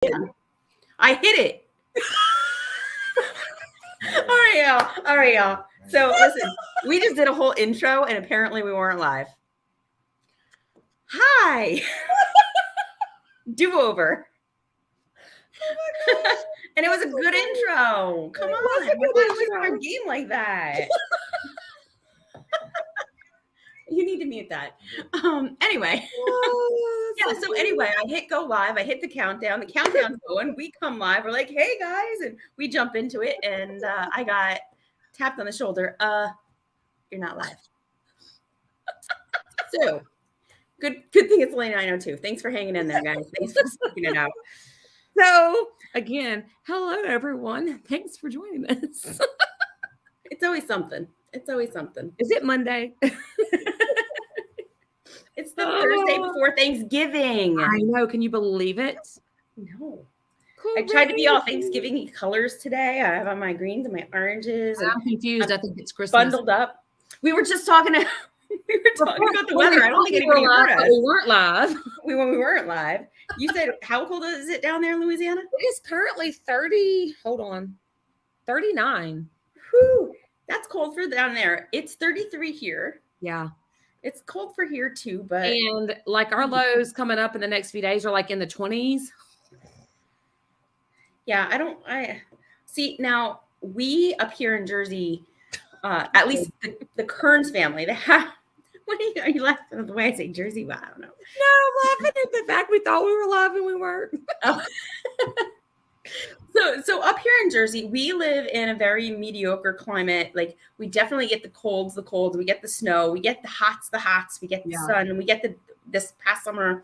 I hit it. All right, y'all. So listen, we just did a whole intro and apparently we weren't live. Hi. Do-over. Oh and it was a good intro. Come on. Why always our game like that? You need to mute that. Anyway. So anyway, I hit go live. I hit the countdown. The countdown's going. We come live. We're like, hey guys, and we jump into it. And I got tapped on the shoulder. You're not live. So good thing it's only 9:02. Thanks for hanging in there, guys. Thanks for sticking it out. So again, hello everyone. Thanks for joining us. It's always something. Is it Monday? It's the Thursday before Thanksgiving. I know. Can you believe it? No. Cool. I tried to be all Thanksgiving colors today. I have on my greens and my orenges. I'm confused. I think it's Christmas. Bundled up. We were just talking about the weather. I don't think anybody heard us. We weren't live. We weren't live. You said, how cold is it down there in Louisiana? It is currently 30. Hold on. 39. Whew. That's cold for down there. It's 33 here. Yeah. It's cold for here too, but and like our lows coming up in the next few days are like in the 20s. Yeah, I see now we up here in Jersey, at least the Kearns family, they have. Are you laughing at the way I say Jersey? Well, I don't know. No, I'm laughing at the fact we thought we were live and we weren't. Oh. So up here in Jersey, we live in a very mediocre climate. Like we definitely get the colds, we get the snow, we get the hots, we get the sun, and we get this past summer.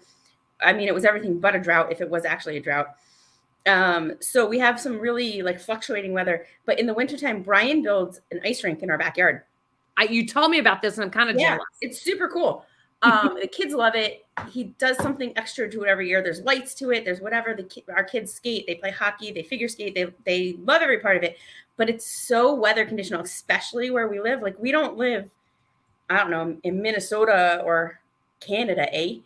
I mean, it was everything but a drought if it was actually a drought. So we have some really like fluctuating weather. But in the wintertime, Brian builds an ice rink in our backyard. You told me about this and I'm kind of jealous. It's super cool. The kids love it. He does something extra to it every year. There's lights to it. There's whatever. Our kids skate. They play hockey. They figure skate. They love every part of it. But it's so weather conditional, especially where we live. Like we don't live, I don't know, in Minnesota or Canada, eh?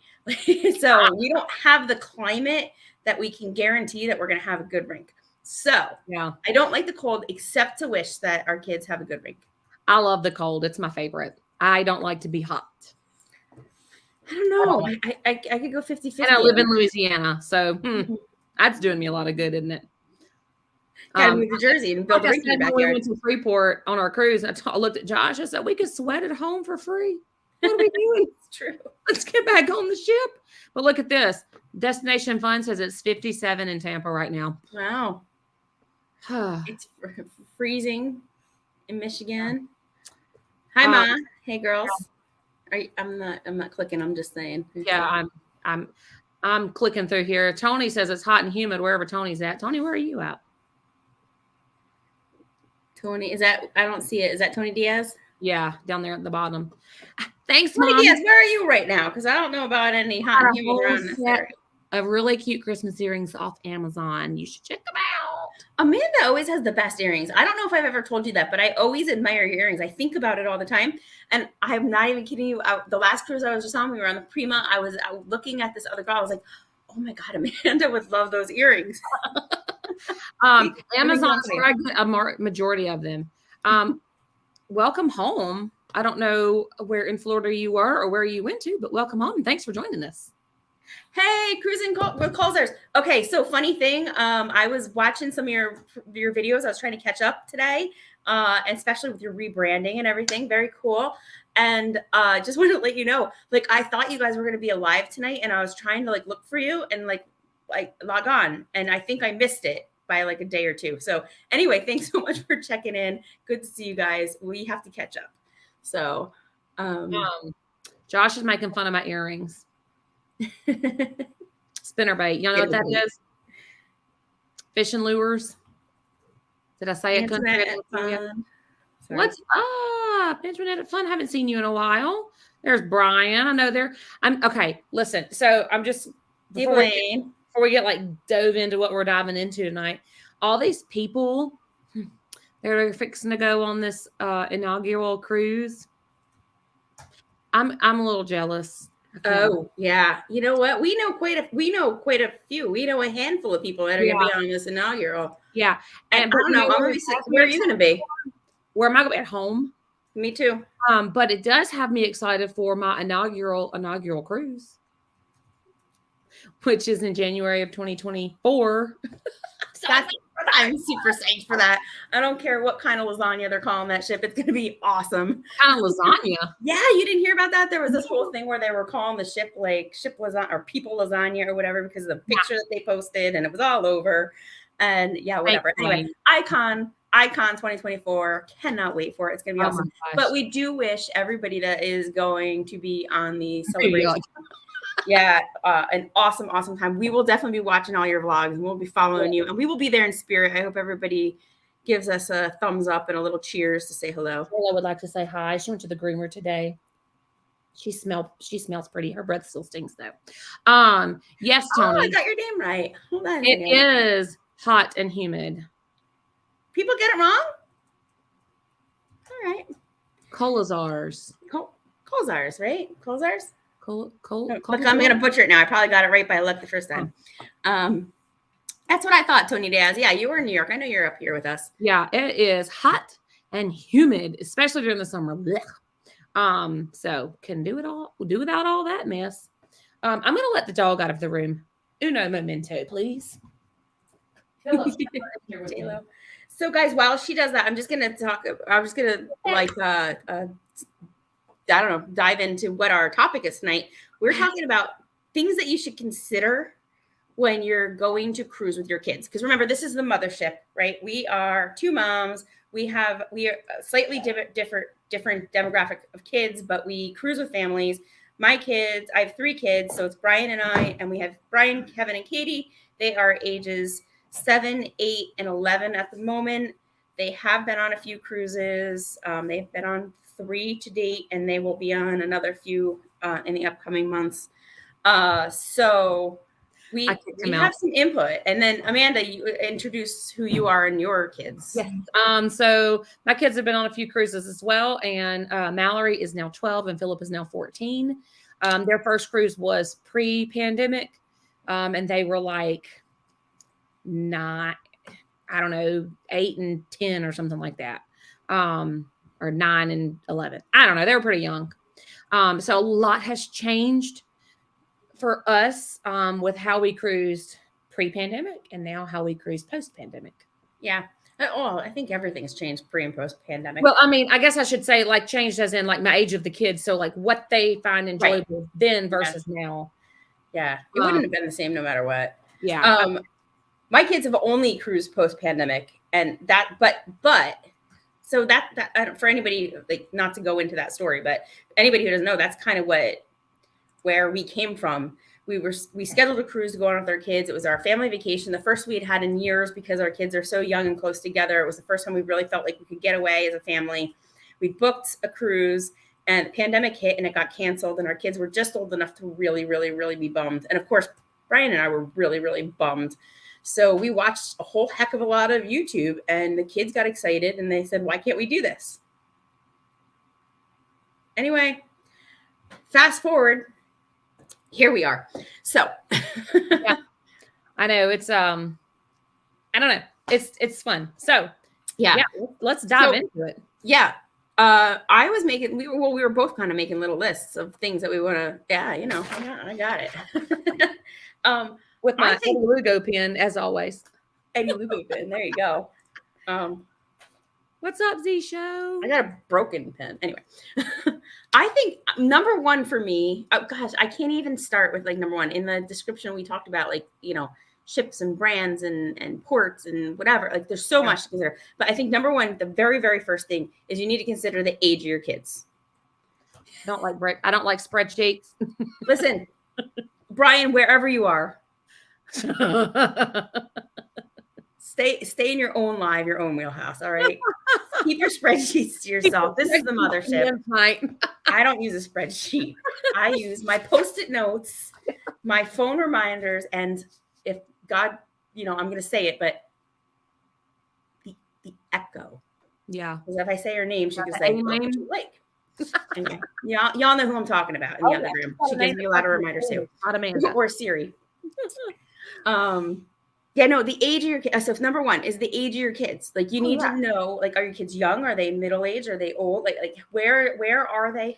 So we don't have the climate that we can guarantee that we're going to have a good rink. So I don't like the cold, except to wish that our kids have a good rink. I love the cold. It's my favorite. I don't like to be hot. I don't know. I could go 50-50. And I live in Louisiana, so that's doing me a lot of good, isn't it? Gotta move to Jersey and build a rink in your backyard. We went to Freeport on our cruise, and I looked at Josh. I said, we could sweat at home for free. What are we doing? It's true. Let's get back on the ship. But look at this. Destination Fun says it's 57 in Tampa right now. Wow. It's freezing in Michigan. Hi, Ma. Hey, girls. I'm not clicking. I'm just saying. Yeah, I'm clicking through here. Tony says it's hot and humid wherever Tony's at. Tony, where are you at? Tony, I don't see it. Is that Tony Diaz? Yeah, down there at the bottom. Thanks, Tony Mom. Diaz, where are you right now? Because I don't know about any hot and humid around this area. Of really cute Christmas earrings off Amazon. You should check them out. Amanda always has the best earrings. I don't know if I've ever told you that, but I always admire your earrings. I think about it all the time. And I'm not even kidding you. The last cruise I was just on, we were on the Prima. I was looking at this other girl. I was like, oh my God, Amanda would love those earrings. Amazon's where I get a majority of them. Welcome home. I don't know where in Florida you were or where you went to, but welcome home. And thanks for joining us. Hey, cruising with Colzers. Okay, so funny thing. I was watching some of your videos. I was trying to catch up today, and especially with your rebranding and everything. Very cool. And just wanted to let you know, like I thought you guys were going to be alive tonight, and I was trying to like look for you and like log on, and I think I missed it by like a day or two. So anyway, thanks so much for checking in. Good to see you guys. We have to catch up. So, Josh is making fun of my earrings. Spinnerbait. You know what that is? Fishing lures. Did I say it? What's up? Internet at Fun. Haven't seen you in a while. There's Brian. I know I'm okay. Listen. So I'm just before we get like dove into what we're diving into tonight. All these people, they're fixing to go on this inaugural cruise. I'm a little jealous. Oh yeah, you know what? We know quite a few. We know a handful of people that are going to be on this inaugural. Yeah, and I don't know. I'm going to be where are you going to be? Where am I going to be? At home? Me too. But it does have me excited for my inaugural cruise, which is in January of 2024. So I'm super psyched for that. I don't care what kind of lasagna they're calling that ship. It's going to be awesome. Kind of lasagna. Yeah, you didn't hear about that? There was this whole thing where they were calling the ship like ship lasagna or people lasagna or whatever because of the picture that they posted, and it was all over. And yeah, whatever. Anyway, Icon 2024. Cannot wait for it. It's going to be awesome. But we do wish everybody that is going to be on the celebration. Yeah, an awesome time. We will definitely be watching all your vlogs, and we'll be following you, and we will be there in spirit. I hope everybody gives us a thumbs up and a little cheers to say hello. I would like to say hi. She went to the groomer today. She smells pretty. Her breath still stinks though. Yes, Tony. Oh, I got your name right. Hold on. It is hot and humid. People get it wrong? All right. Kolazars. Kolazars, right? Kolazars? Look, I'm going to butcher it now. I probably got it right by luck the first time. That's what I thought, Tony Diaz. Yeah, you were in New York. I know you're up here with us. Yeah, it is hot and humid, especially during the summer. So can do without all that mess. I'm going to let the dog out of the room. Uno momento, please. So, guys, while she does that, I'm just going to I don't know, dive into what our topic is tonight. We're talking about things that you should consider when you're going to cruise with your kids. Because remember, this is the mothership, right? We are two moms. We are a slightly different demographic of kids, but we cruise with families. My kids, I have 3 kids. So it's Brian and I, and we have Brian, Kevin, and Katie. They are ages 7, 8, and 11 at the moment. They have been on a few cruises. They've been on 3 to date, and they will be on another few in the upcoming months. So we have some input, and then Amanda, you introduce who you are and your kids. Yes. So my kids have been on a few cruises as well, and Mallory is now 12 and Philip is now 14. Their first cruise was pre-pandemic, and they were like 9, I don't know, 8 and 10 or something like that. Or 9 and 11. I don't know. They were pretty young. So a lot has changed for us with how we cruised pre-pandemic and now how we cruise post-pandemic. Yeah. Oh, I think everything's changed pre and post-pandemic. Well, I mean, I guess I should say like changed as in like my age of the kids. So like what they find enjoyable then versus now. Yeah. It wouldn't have been the same no matter what. Yeah. My kids have only cruised post-pandemic, and that, but so that for anybody, like, not to go into that story, but anybody who doesn't know, that's kind of where we came from. We scheduled a cruise to go on with our kids. It was our family vacation, the first we had in years because our kids are so young and close together. It was the first time we really felt like we could get away as a family. We booked a cruise, and the pandemic hit, and it got canceled, and our kids were just old enough to really, really, really be bummed. And of course, Brian and I were really, really bummed. So we watched a whole heck of a lot of YouTube, and the kids got excited, and they said, why can't we do this? Anyway, fast forward, here we are. So yeah, I know it's, I don't know. It's fun. So yeah, let's dive into it. Yeah. I was making, we were both kind of making little lists of things that we want to, I got it. With my Eddie Lugo pen, as always. Eddie Lugo pen. There you go. What's up, Z Show? I got a broken pen. Anyway, I think number one for me, gosh, I can't even start with like number one. In the description, we talked about like, ships and brands and ports and whatever. Like there's so much to consider. But I think number one, the very, very first thing is you need to consider the age of your kids. I don't like spreadsheets. Listen, Brian, wherever you are, stay in your own live, your own wheelhouse. All right. Keep your spreadsheets to yourself. This is the mothership. I don't use a spreadsheet. I use my Post-it notes, my phone reminders, and if God, I'm going to say it, but the echo. Yeah. Because if I say her name, she can say, what would you like? Anyway, y'all know who I'm talking about in the other room. She gives me a lot of reminders too. Not Amanda. Or Siri. Yeah, no, the age of your kids. So number one is the age of your kids. Like you need to know, like, are your kids young? Are they middle age? Are they old? Like where are they?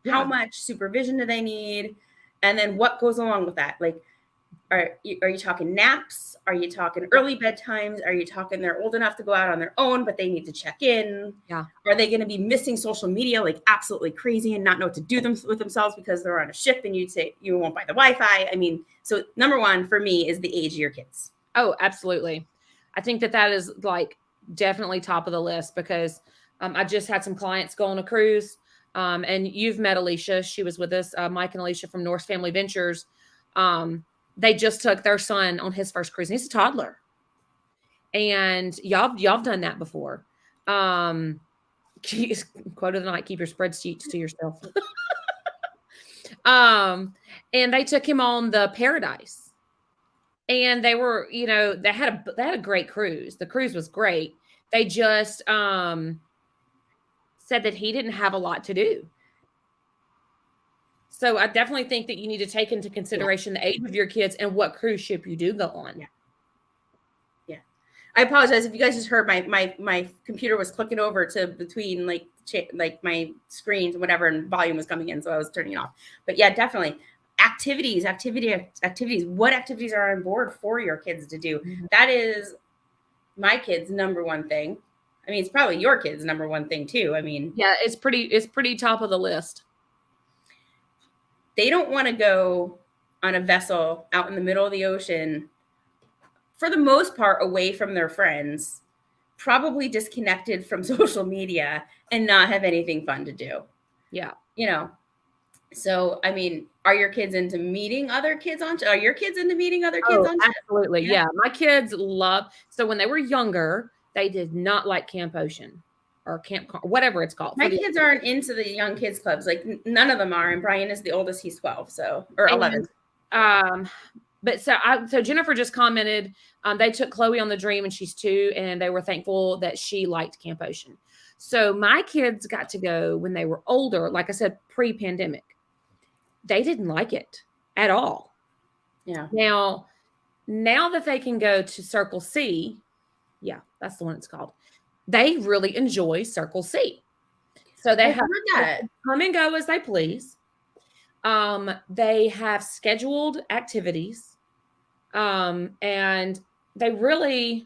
How much supervision do they need? And then what goes along with that? Like, are you talking naps? Are you talking early bedtimes? Are you talking they're old enough to go out on their own, but they need to check in? Yeah. Are they going to be missing social media like absolutely crazy and not know what to do with themselves because they're on a ship and you'd say you won't buy the Wi-Fi? I mean, so number one for me is the age of your kids. Oh, absolutely. I think that is like definitely top of the list because I just had some clients go on a cruise. And you've met Alicia. She was with us, Mike and Alicia from Norse Family Ventures. They just took their son on his first cruise. And he's a toddler. And y'all done that before. Quote of the night, keep your spreadsheets to yourself. And they took him on the Paradise. And they were, they had a great cruise. The cruise was great. They just said that he didn't have a lot to do. So I definitely think that you need to take into consideration the age of your kids and what cruise ship you do go on. Yeah. I apologize if you guys just heard my computer was clicking over to between like my screens and whatever, and volume was coming in, so I was turning it off. But yeah, definitely. Activities. What activities are on board for your kids to do? Mm-hmm. That is my kids' number one thing. I mean, it's probably your kids' number one thing too. I mean, yeah, it's pretty top of the list. They don't want to go on a vessel out in the middle of the ocean, for the most part, away from their friends, probably disconnected from social media and not have anything fun to do. Yeah. So, I mean, are your kids into meeting other kids on? Are your kids into meeting other kids on? Absolutely. Yeah. My kids so when they were younger, they did not like Camp Ocean or Camp, whatever it's called. My kids aren't into the young kids clubs. Like none of them are. And Brian is the oldest. He's 12. Or 11. But so Jennifer just commented, they took Chloe on the Dream and she's 2, and they were thankful that she liked Camp Ocean. So my kids got to go when they were older, like I said, pre-pandemic. They didn't like it at all. Yeah. Now that they can go to Circle C, yeah, that's the one it's called. They really enjoy Circle C. So they have come and go as they please. They have scheduled activities. And they really,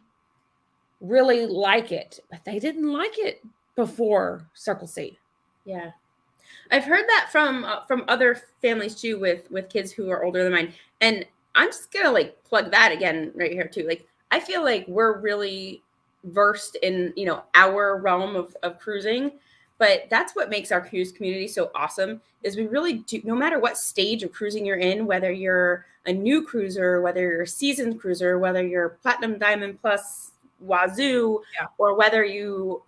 really like it, but they didn't like it before Circle C. Yeah. I've heard that from other families too, with kids who are older than mine. And I'm just going to like plug that again right here too. Like, I feel like we're really versed in, our realm of cruising, but that's what makes our cruise community so awesome is we really do, no matter what stage of cruising you're in, whether you're a new cruiser, whether you're a seasoned cruiser, whether you're Platinum, Diamond Plus, Wazoo, or whether you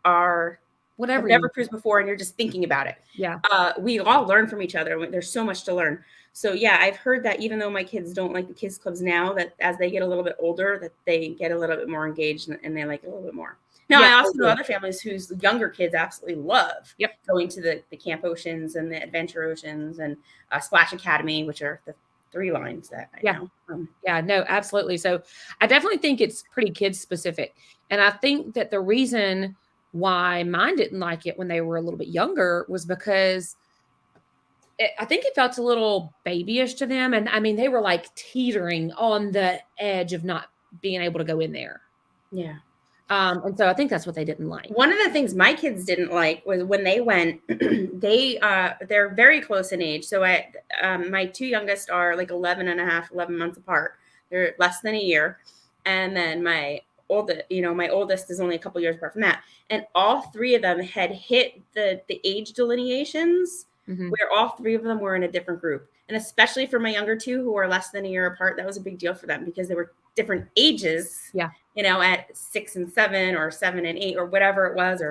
are whatever, never cruised before and you're just thinking about it. Yeah. We all learn from each other. There's so much to learn. So yeah, I've heard that even though my kids don't like the kids clubs now, that as they get a little bit older, that they get a little bit more engaged and they like it a little bit more. Now, I also know other families whose younger kids absolutely love going to the Camp Oceans and the Adventure Oceans and Splash Academy, which are the 3 lines that I know. Yeah, no, absolutely. So I definitely think it's pretty kids specific. And I think that the reason why mine didn't like it when they were a little bit younger was because I think it felt a little babyish to them. And I mean, they were like teetering on the edge of not being able to go in there. Yeah. And so I think that's what they didn't like. One of the things my kids didn't like was when they went, they're very close in age. So my 2 youngest are like 11 months apart. They're less than a year. And then my oldest is only a couple years apart from that. And all 3 of them had hit the age delineations where all 3 of them were in a different group. And especially for my younger 2 who are less than a year apart, that was a big deal for them because they were different ages. Yeah. At 6 and 7 or 7 and 8 or whatever it was,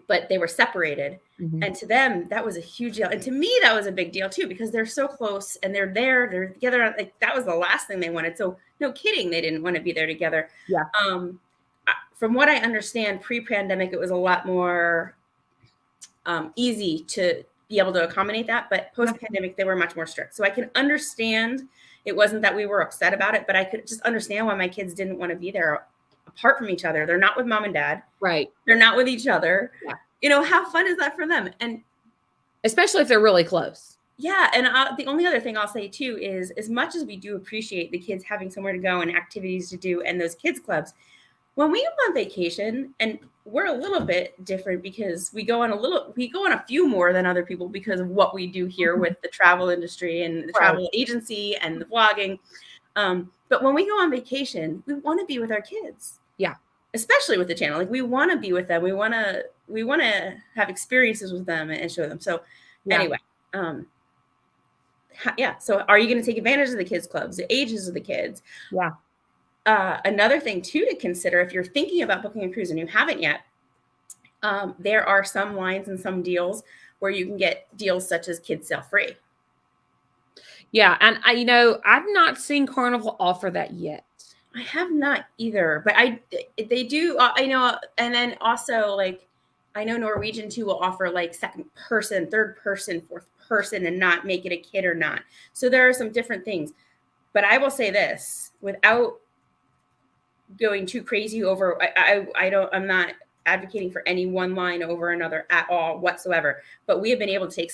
but they were separated. And to them, that was a huge deal. And to me, that was a big deal too, because they're so close and they're together. Like that was the last thing they wanted. So no kidding, they didn't want to be there together. Yeah. From what I understand, pre-pandemic, it was a lot more easy to be able to accommodate that. But post-pandemic, they were much more strict. So I can understand it wasn't that we were upset about it, but I could just understand why my kids didn't want to be there apart from each other. They're not with mom and dad. Right. They're not with each other. Yeah. You know, how fun is that for them? And especially if they're really close. Yeah. And the only other thing I'll say too is, as much as we do appreciate the kids having somewhere to go and activities to do and those kids clubs, when we go on vacation, and we're a little bit different because we go on a few more than other people because of what we do here with the travel industry and the travel agency and the vlogging. But when we go on vacation, we want to be with our kids. Yeah. Especially with the channel. Like, we want to be with them. We want to have experiences with them and show them. So anyway, so are you going to take advantage of the kids clubs, the ages of the kids? Yeah. Another thing too to consider, if you're thinking about booking a cruise and you haven't yet, there are some lines and some deals where you can get deals such as kids sail free. Yeah. And I've not seen Carnival offer that yet. I have not either, but they do, I know. And then also, like, I know Norwegian too will offer like second person, third person, fourth person, and not make it a kid or not. So there are some different things, but I will say this without going too crazy over, I'm not advocating for any one line over another at all whatsoever, but we have been able to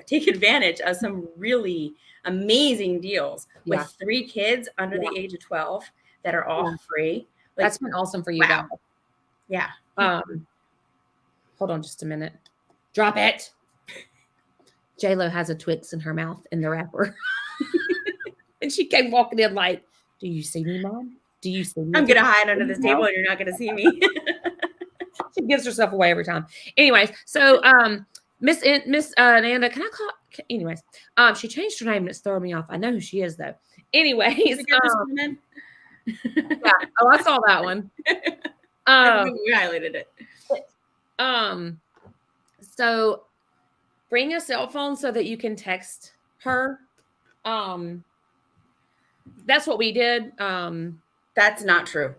take advantage of some really amazing deals with 3 kids under the age of 12 that are all free. Like, that's been awesome for you guys. Yeah. Hold on just a minute. Drop it. J-Lo has a Twix in her mouth in the wrapper. And she came walking in like, do you see me, Mom? Do you see me? I'm going to hide under this table and you're not going to see me. She gives herself away every time. Anyways, so Miss Nanda, can I call? Anyways, she changed her name and it's throwing me off. I know who she is though. Anyways, yeah. Oh, I saw that one. We highlighted it. So bring a cell phone so that you can text her. That's what we did. That's not true.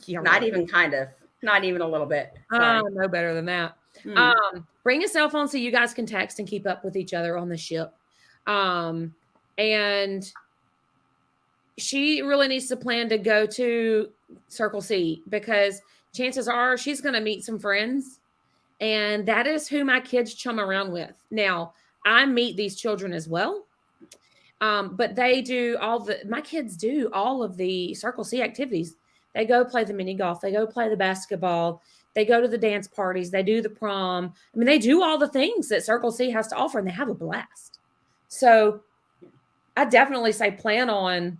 Not even kind of. Not even a little bit. No better than that. Bring a cell phone so you guys can text and keep up with each other on the ship. And she really needs to plan to go to Circle C because chances are she's going to meet some friends. And that is who my kids chum around with. Now, I meet these children as well. But they do my kids do all of the Circle C activities. They go play the mini golf. They go play the basketball. They go to the dance parties. They do the prom. I mean, they do all the things that Circle C has to offer and they have a blast. So I definitely say plan on,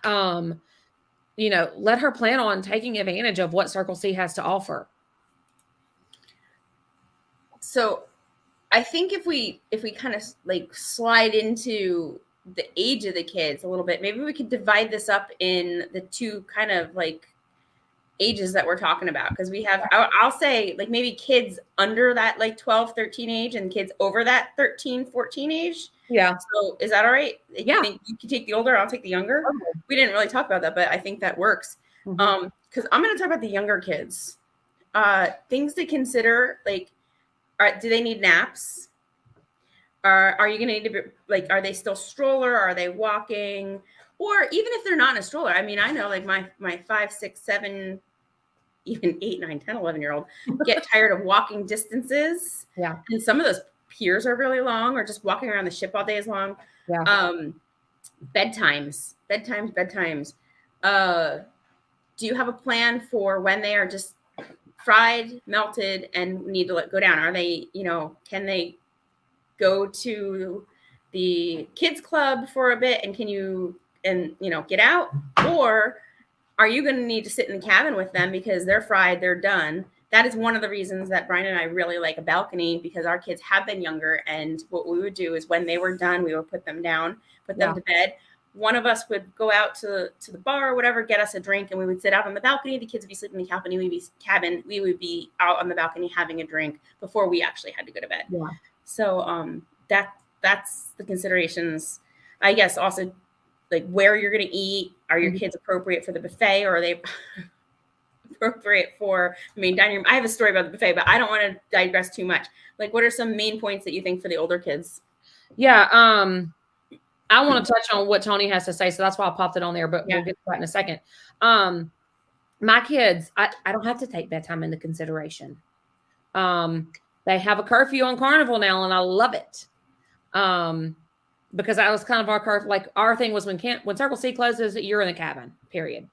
let her plan on taking advantage of what Circle C has to offer. So I think if we kind of like slide into the age of the kids a little bit, maybe we could divide this up in the 2 kind of like ages that we're talking about. Because we have, I'll say like maybe kids under that like 12, 13 age and kids over that 13, 14 age. Yeah. So is that all right? Yeah. You can take the older, I'll take the younger. Okay. We didn't really talk about that, but I think that works. Because I'm going to talk about the younger kids. Things to consider, like, do they need naps? Are you going to need to be like, are they still stroller? Are they walking? Or even if they're not in a stroller, I mean, I know like my 5, 6, 7, even 8, 9, 10, 11-year-old get tired of walking distances. Yeah. And some of those piers are really long, or just walking around the ship all day is long. Yeah. Bedtimes. Do you have a plan for when they are just fried, melted, and need to go down? Are they, can they go to the kids club for a bit and get out? Or are you going to need to sit in the cabin with them because they're fried, they're done? That is one of the reasons that Brian and I really like a balcony, because our kids have been younger. And what we would do is when they were done, we would put them down, put them to bed. One of us would go out to the bar or whatever, get us a drink, and we would sit out on the balcony. The kids would be sleeping in the cabin. We would be out on the balcony having a drink before we actually had to go to bed. Yeah. So that's the considerations. I guess also like where you're going to eat. Are your kids appropriate for the buffet, or are they appropriate for the main dining room. I have a story about the buffet, but I don't want to digress too much. Like, what are some main points that you think for the older kids? Yeah. I want to touch on what Tony has to say, so that's why I popped it on there, but we'll get to that in a second. My kids, I don't have to take bedtime into consideration. They have a curfew on Carnival now, and I love it. Because that was kind of our curfew. Like, our thing was when Circle C closes, you're in the cabin, period.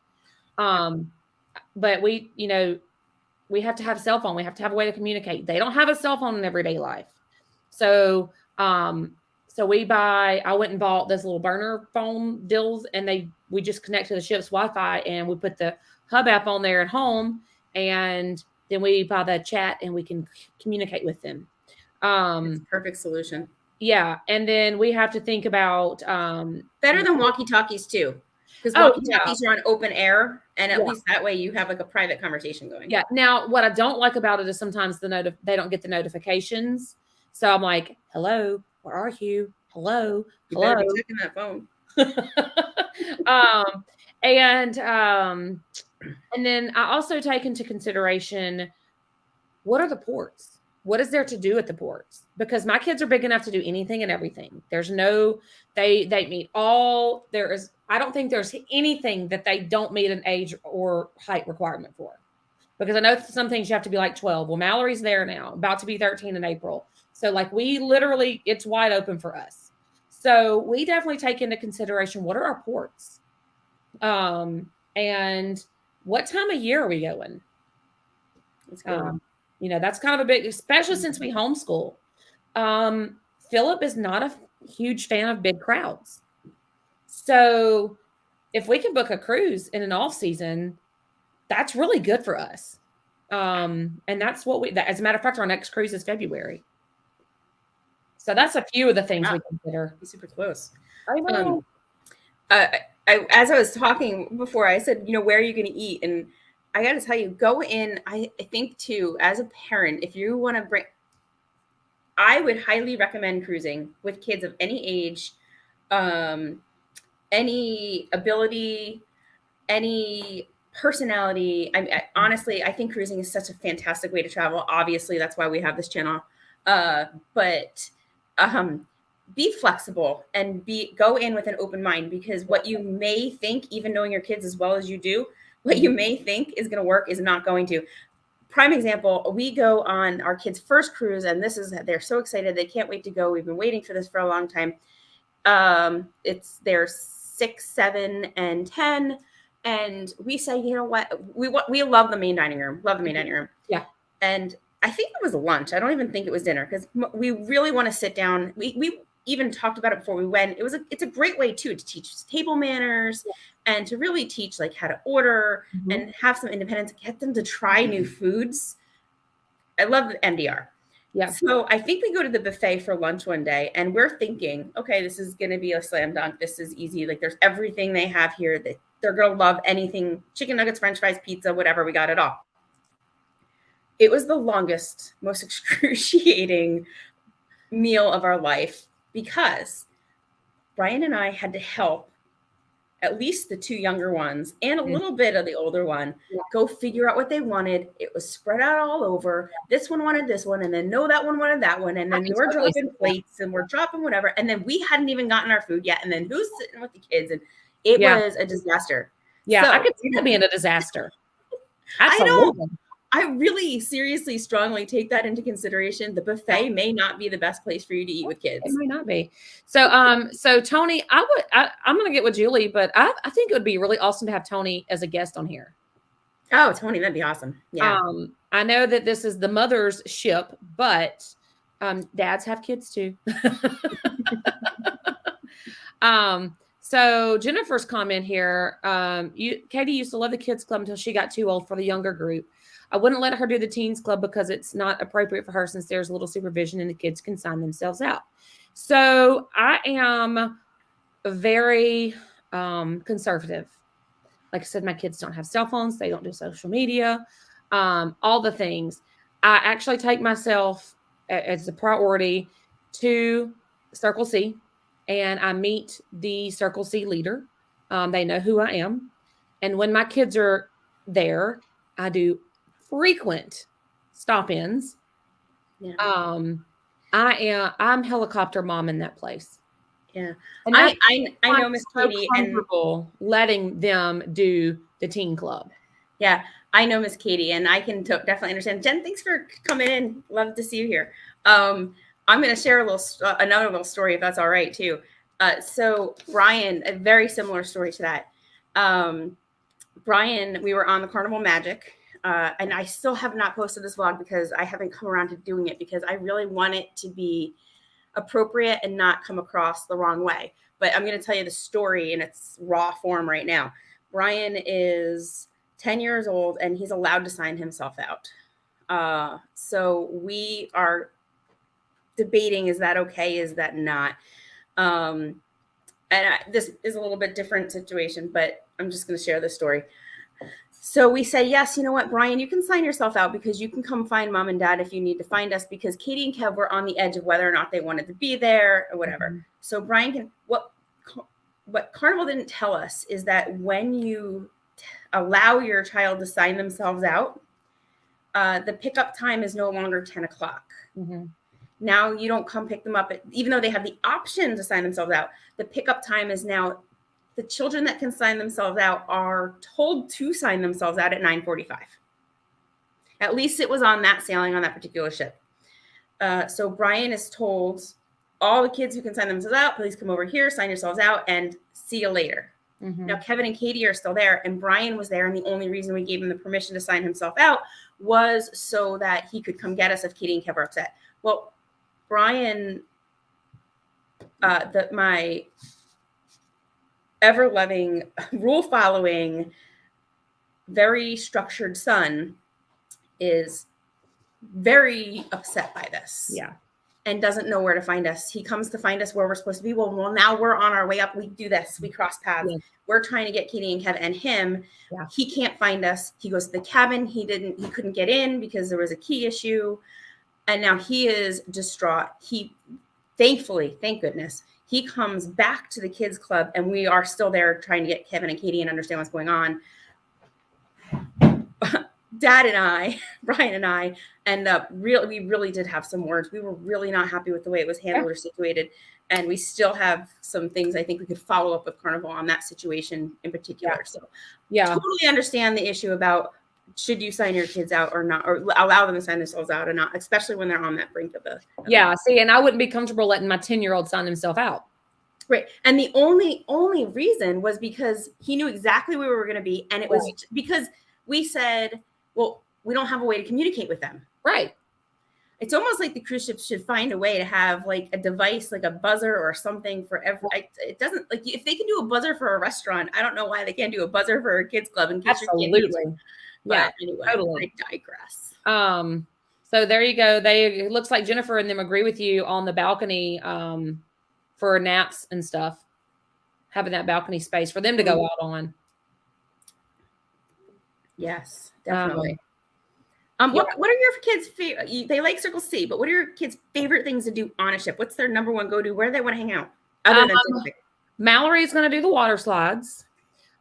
But we, we have to have a cell phone. We have to have a way to communicate. They don't have a cell phone in everyday life. So, I went and bought this little burner phone deals, and we just connect to the ship's Wi-Fi, and we put the Hub app on there at home, and then we buy the chat and we can communicate with them. It's a perfect solution. Yeah. And then we have to think about better than walkie-talkies too. Because walkie-talkies are on open air, and at least that way you have like a private conversation going. Yeah. Now, what I don't like about it is sometimes they don't get the notifications. So I'm like, hello, where are you? Hello. You better be checking that phone. And then I also take into consideration, what are the ports? What is there to do at the ports? Because my kids are big enough to do anything and everything. There's they meet all, I don't think there's anything that they don't meet an age or height requirement for. Because I know some things you have to be like 12. Well, Mallory's there now, about to be 13 in April. So like it's wide open for us. So we definitely take into consideration, what are our ports? And what time of year are we going? That's kind of a big, especially since we homeschool. Philip is not a huge fan of big crowds. So if we can book a cruise in an off season, that's really good for us. And that's as a matter of fact, our next cruise is February. So that's a few of the things we consider. Be super close. I know. As I was talking before, I said, where are you going to eat? And I got to tell you, go in. I think too, as a parent, if you want to I would highly recommend cruising with kids of any age, any ability, any personality. Honestly, I think cruising is such a fantastic way to travel. Obviously, that's why we have this channel. But be flexible and go in with an open mind, because what you may think, even knowing your kids as well as you do, what you may think is going to work is not going to. Prime example, we go on our kids' first cruise, and they're so excited. They can't wait to go. We've been waiting for this for a long time. They're 6, 7, and 10. And we say, you know what? We love the main dining room. Love the main dining room. Yeah. And I think it was lunch. I don't even think it was dinner, because we really want to sit down. We even talked about it before we went. It's a great way too to teach table manners and to really teach like how to order and have some independence, get them to try new foods. I love the MDR. Yeah. So I think we go to the buffet for lunch one day, and we're thinking, okay, this is going to be a slam dunk. This is easy. Like, there's everything they have here that they're going to love. Anything, chicken nuggets, French fries, pizza, whatever, we got it all. It was the longest, most excruciating meal of our life, because Brian and I had to help at least the 2 younger ones and a little bit of the older one go figure out what they wanted. It was spread out all over. This one wanted this one, and then that one wanted that one, and then we're dropping plates and we're dropping whatever, and then we hadn't even gotten our food yet, and then who's sitting with the kids, and it was a disaster. Yeah, so, I could see that being a disaster. Absolutely. I know. I really seriously strongly take that into consideration. The buffet may not be the best place for you to eat with kids. It might not be. So Tony, I'm going to get with Julie, but I think it would be really awesome to have Tony as a guest on here. Oh, Tony, that'd be awesome. Yeah. I know that this is the mother's ship, but dads have kids too. So Jennifer's comment here, Katie used to love the kids club until she got too old for the younger group. I wouldn't let her do the teens club because it's not appropriate for her, since there's little supervision and the kids can sign themselves out. So I am very conservative. Like I said, my kids don't have cell phones. They don't do social media, all the things. I actually take myself as a priority to Circle C, and I meet the Circle C leader. They know who I am. And when my kids are there, I do frequent stop-ins. Yeah. I'm helicopter mom in that place. Yeah. And I know Miss so Katie, and comfortable letting them do the teen club. yeah, I know Miss Katie, and I can definitely understand. Jen, thanks for coming in. Love to see you here. I'm going to share another little story if that's all right too. So Brian, a very similar story to that. Brian, we were on the Carnival Magic, and I still have not posted this vlog because I haven't come around to doing it because I really want it to be appropriate and not come across the wrong way. But I'm going to tell you the story in its raw form right now. Brian is 10 years old and he's allowed to sign himself out. So we are debating, is that okay? Is that not? This is a little bit different situation, but I'm just going to share this story. So we said, yes, you know what, Brian, you can sign yourself out because you can come find mom and dad if you need to find us, because Katie and Kev were on the edge of whether or not they wanted to be there or whatever. Mm-hmm. So Brian can, what Carnival didn't tell us is that when you allow your child to sign themselves out, the pickup time is no longer 10 o'clock. Mm-hmm. Now you don't come pick them up, even though they have the option to sign themselves out. The pickup time is now, the children that can sign themselves out are told to sign themselves out at 9:45. At least it was on that sailing on that particular ship. So Brian is told, all the kids who can sign themselves out, please come over here, sign yourselves out, and see you later. Mm-hmm. Now, Kevin and Katie are still there, and Brian was there, and the only reason we gave him the permission to sign himself out was so that he could come get us if Katie and Kev are upset. Well, Brian, my ever-loving, rule-following, very structured son is very upset by this. Yeah. And doesn't know where to find us. He comes to find us where we're supposed to be. Well, now we're on our way up. We do this. We cross paths. Yeah. We're trying to get Katie and Kev and him. Yeah. He can't find us. He goes to the cabin. He couldn't get in because there was a key issue. And now he is distraught. Thankfully, thank goodness, he comes back to the kids club, and we are still there trying to get Kevin and Katie and understand what's going on. Dad and I, Brian and I, end up we really did have some words. We were really not happy with the way it was handled or situated. And we still have some things I think we could follow up with Carnival on that situation in particular. Yeah. So totally understand the issue about should you sign your kids out or not, or allow them to sign themselves out or not, especially when they're on that brink of the. Yeah. See, and I wouldn't be comfortable letting my 10-year-old sign himself out. Right. And the only reason was because he knew exactly where we were going to be. And it was because we said, well, we don't have a way to communicate with them. Right. It's almost like the cruise ships should find a way to have like a device, like a buzzer or something for every. It doesn't, like, if they can do a buzzer for a restaurant, I don't know why they can't do a buzzer for a kids club. In case absolutely. But anyway, totally. I digress. So there you go. It looks like Jennifer and them agree with you on the balcony for naps and stuff. Having that balcony space for them to go out on. Yes, definitely. What are your kids' favorite? They like Circle C, but what are your kids' favorite things to do on a ship? What's their number one go-to? Where do they want to hang out? Other than Mallory's going to do the water slides.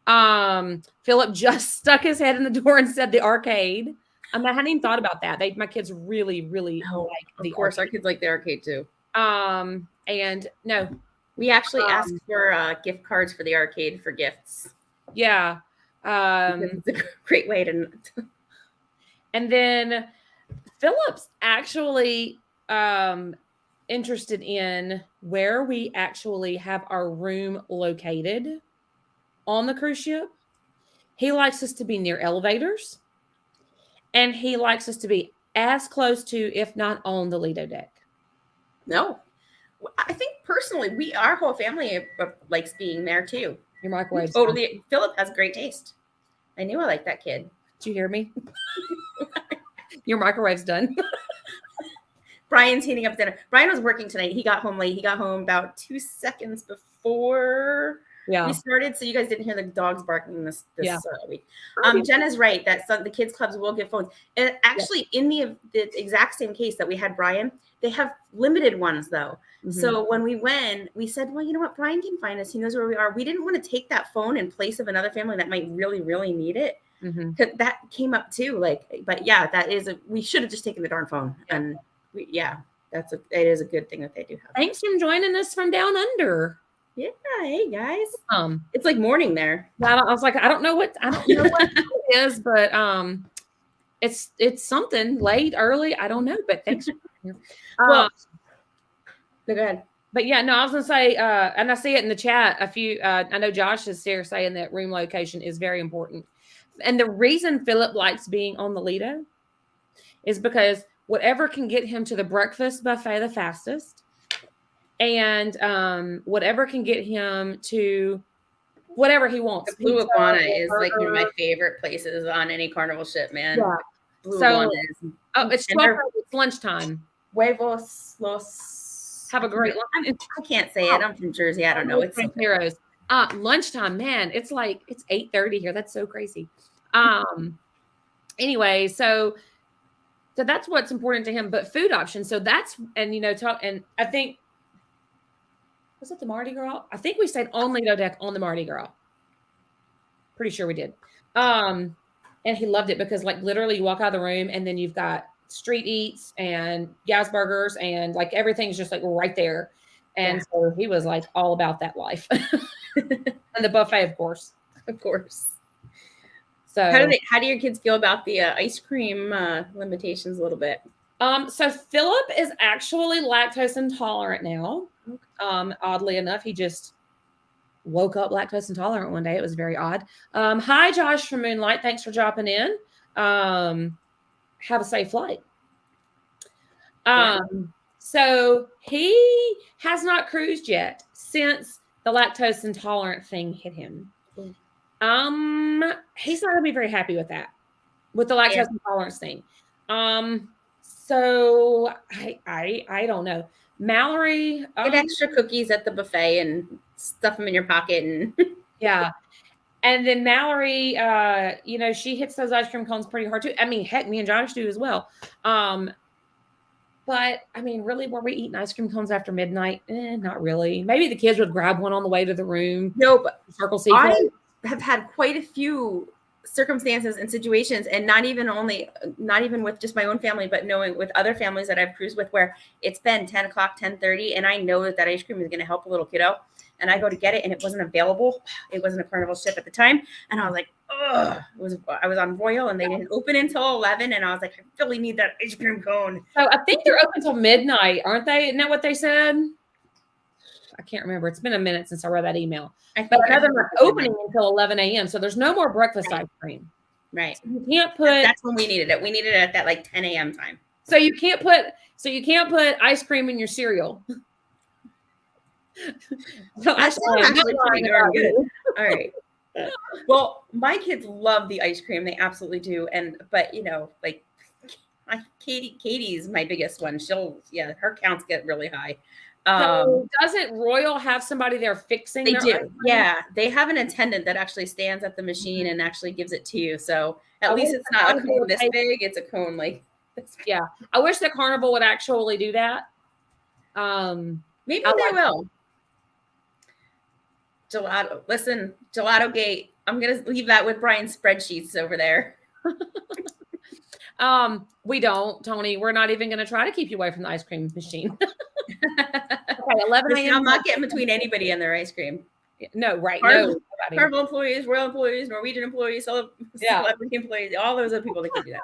Philip just stuck his head in the door and said the arcade. I hadn't even thought about that. My kids really, really like the. Of course, arcade. Our kids like the arcade too. And no, we actually asked for gift cards for the arcade for gifts. Yeah. It's a great way to. And then Philip's actually interested in where we actually have our room located on the cruise ship. He likes us to be near elevators, and he likes us to be as close to, if not on, the Lido deck. No, I think personally, our whole family likes being there too. Your microwave. Totally. Philip has great taste. I knew I liked that kid. Did you hear me? Your microwave's done. Brian's heating up dinner. Brian was working tonight. He got home late. He got home about 2 seconds before we started. So you guys didn't hear the dogs barking this week. Jenna's right that the kids clubs will give phones. And actually, in the exact same case that we had Brian, they have limited ones though. Mm-hmm. So when we went, we said, well, you know what? Brian can find us. He knows where we are. We didn't want to take that phone in place of another family that might really, really need it. That came up too. But yeah, we should have just taken the darn phone. Yeah. And it is a good thing that they do have. Thanks for joining us from down under. Yeah, hey guys. It's like morning there. I was like, I don't know what it is, but it's something late, early. I don't know, but thanks. Well, go ahead. But yeah, no, I was gonna say, and I see it in the chat. I know Josh is here saying that room location is very important, and the reason Philip likes being on the Lido is because whatever can get him to the breakfast buffet the fastest. And whatever can get him to whatever he wants. The Blue Iguana is like one of my favorite places on any carnival ship, man. Yeah. Blue Iguana is. Oh, it's 12. It's lunchtime. Huevos los. Have a great lunch. I can't say it. I'm from Jersey. I don't know. It's heroes. Lunchtime, man. It's 8:30 here. That's so crazy. Anyway, so that's what's important to him. But food options. So that's and I think. Was it the Mardi Gras? I think we stayed on Lido Deck on the Mardi Gras. Pretty sure we did. And he loved it because literally you walk out of the room and then you've got street eats and gas burgers and everything's just right there. And so he was all about that life. And the buffet, of course. Of course. So how do your kids feel about the ice cream limitations a little bit? So Philip is actually lactose intolerant now. Oddly enough, he just woke up lactose intolerant one day. It was very odd. Hi, Josh from Moonlight. Thanks for dropping in. Have a safe flight. So he has not cruised yet since the lactose intolerant thing hit him. He's not gonna be very happy with that, with the lactose intolerance thing. So I don't know. Mallory, get extra cookies at the buffet and stuff them in your pocket and yeah. And then Mallory, she hits those ice cream cones pretty hard too. I mean, heck, me and Josh do as well. But I mean, really, were we eating ice cream cones after midnight? Not really. Maybe the kids would grab one on the way to the room. No, but Circle C. I have had quite a few circumstances and situations, and not even with just my own family, but knowing with other families that I've cruised with, where it's been 10 o'clock, 10:30, and I know that ice cream is going to help a little kiddo, and I go to get it and it wasn't available. It wasn't a carnival ship at the time, and I was like, ugh. I was on Royal and they didn't open until 11, and I was like, I really need that ice cream cone. So I think they're open until midnight, aren't they? Isn't that what they said? I can't remember. It's been a minute since I read that email. But I know they're not opening until 11 a.m. So there's no more breakfast ice cream. Right. So you can't put. That's when we needed it. We needed it at that 10 a.m. time. So you can't put ice cream in your cereal. So actually pretty darn good. All right. Well, my kids love the ice cream. They absolutely do. But Katie's my biggest one. Her counts get really high. So doesn't Royal have somebody there fixing? They do. Yeah, they have an attendant that actually stands at the machine and actually gives it to you. So at least it's not a cone this big. It's a cone like this big. Yeah, I wish the carnival would actually do that. Maybe they will. Gelato. Listen, Gelato Gate. I'm gonna leave that with Brian's spreadsheets over there. We don't, Tony. We're not even gonna try to keep you away from the ice cream machine. Okay, 11 a.m. I'm not getting between anybody and their ice cream. No, right. Carnival employees, Royal employees, Norwegian employees, celebrity employees, all those other people that can do that.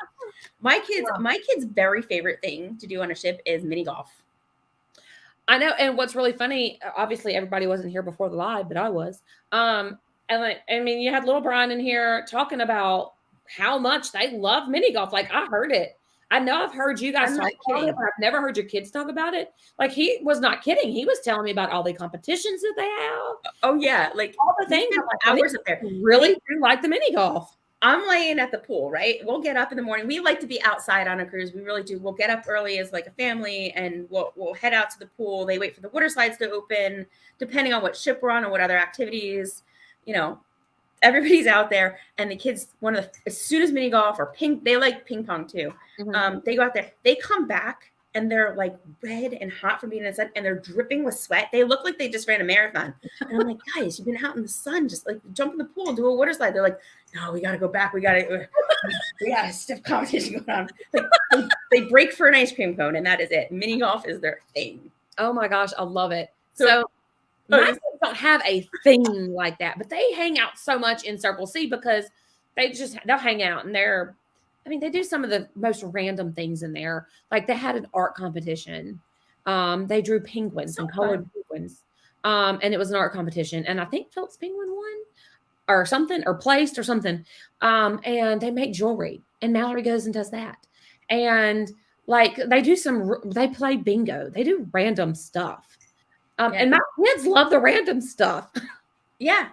My kids' very favorite thing to do on a ship is mini golf. I know, and what's really funny, obviously everybody wasn't here before the live, but I was. And you had little Brian in here talking about how much they love mini golf. I heard it. I know I've heard you guys talk about it, but I've never heard your kids talk about it. He was not kidding. He was telling me about all the competitions that they have. Oh yeah, all the things. Hours up there. Really do like the mini golf. I'm laying at the pool, right? We'll get up in the morning. We like to be outside on a cruise. We really do. We'll get up early as a family, and we'll head out to the pool. They wait for the water slides to open, depending on what ship we're on or what other activities. Everybody's out there, and the kids, as soon as mini golf or they like ping pong too. Mm-hmm. They go out there. They come back and they're like red and hot from being in the sun, and they're dripping with sweat. They look like they just ran a marathon. And I'm like, guys, you've been out in the sun, just like jump in the pool, do a water slide. They're like, no, we got to go back. We got a stiff competition going on. Like they break for an ice cream cone, and that is it. Mini golf is their thing. Oh my gosh, I love it. So my kids don't have a thing like that, but they hang out so much in Circle C because they'll hang out, and they do some of the most random things in there. Like they had an art competition. They drew penguins and colored penguins. And it was an art competition. And I think Philip's Penguin won or something, or placed or something. And they make jewelry, and Mallory goes and does that. And like they play bingo. They do random stuff. And my kids love the random stuff. Yeah.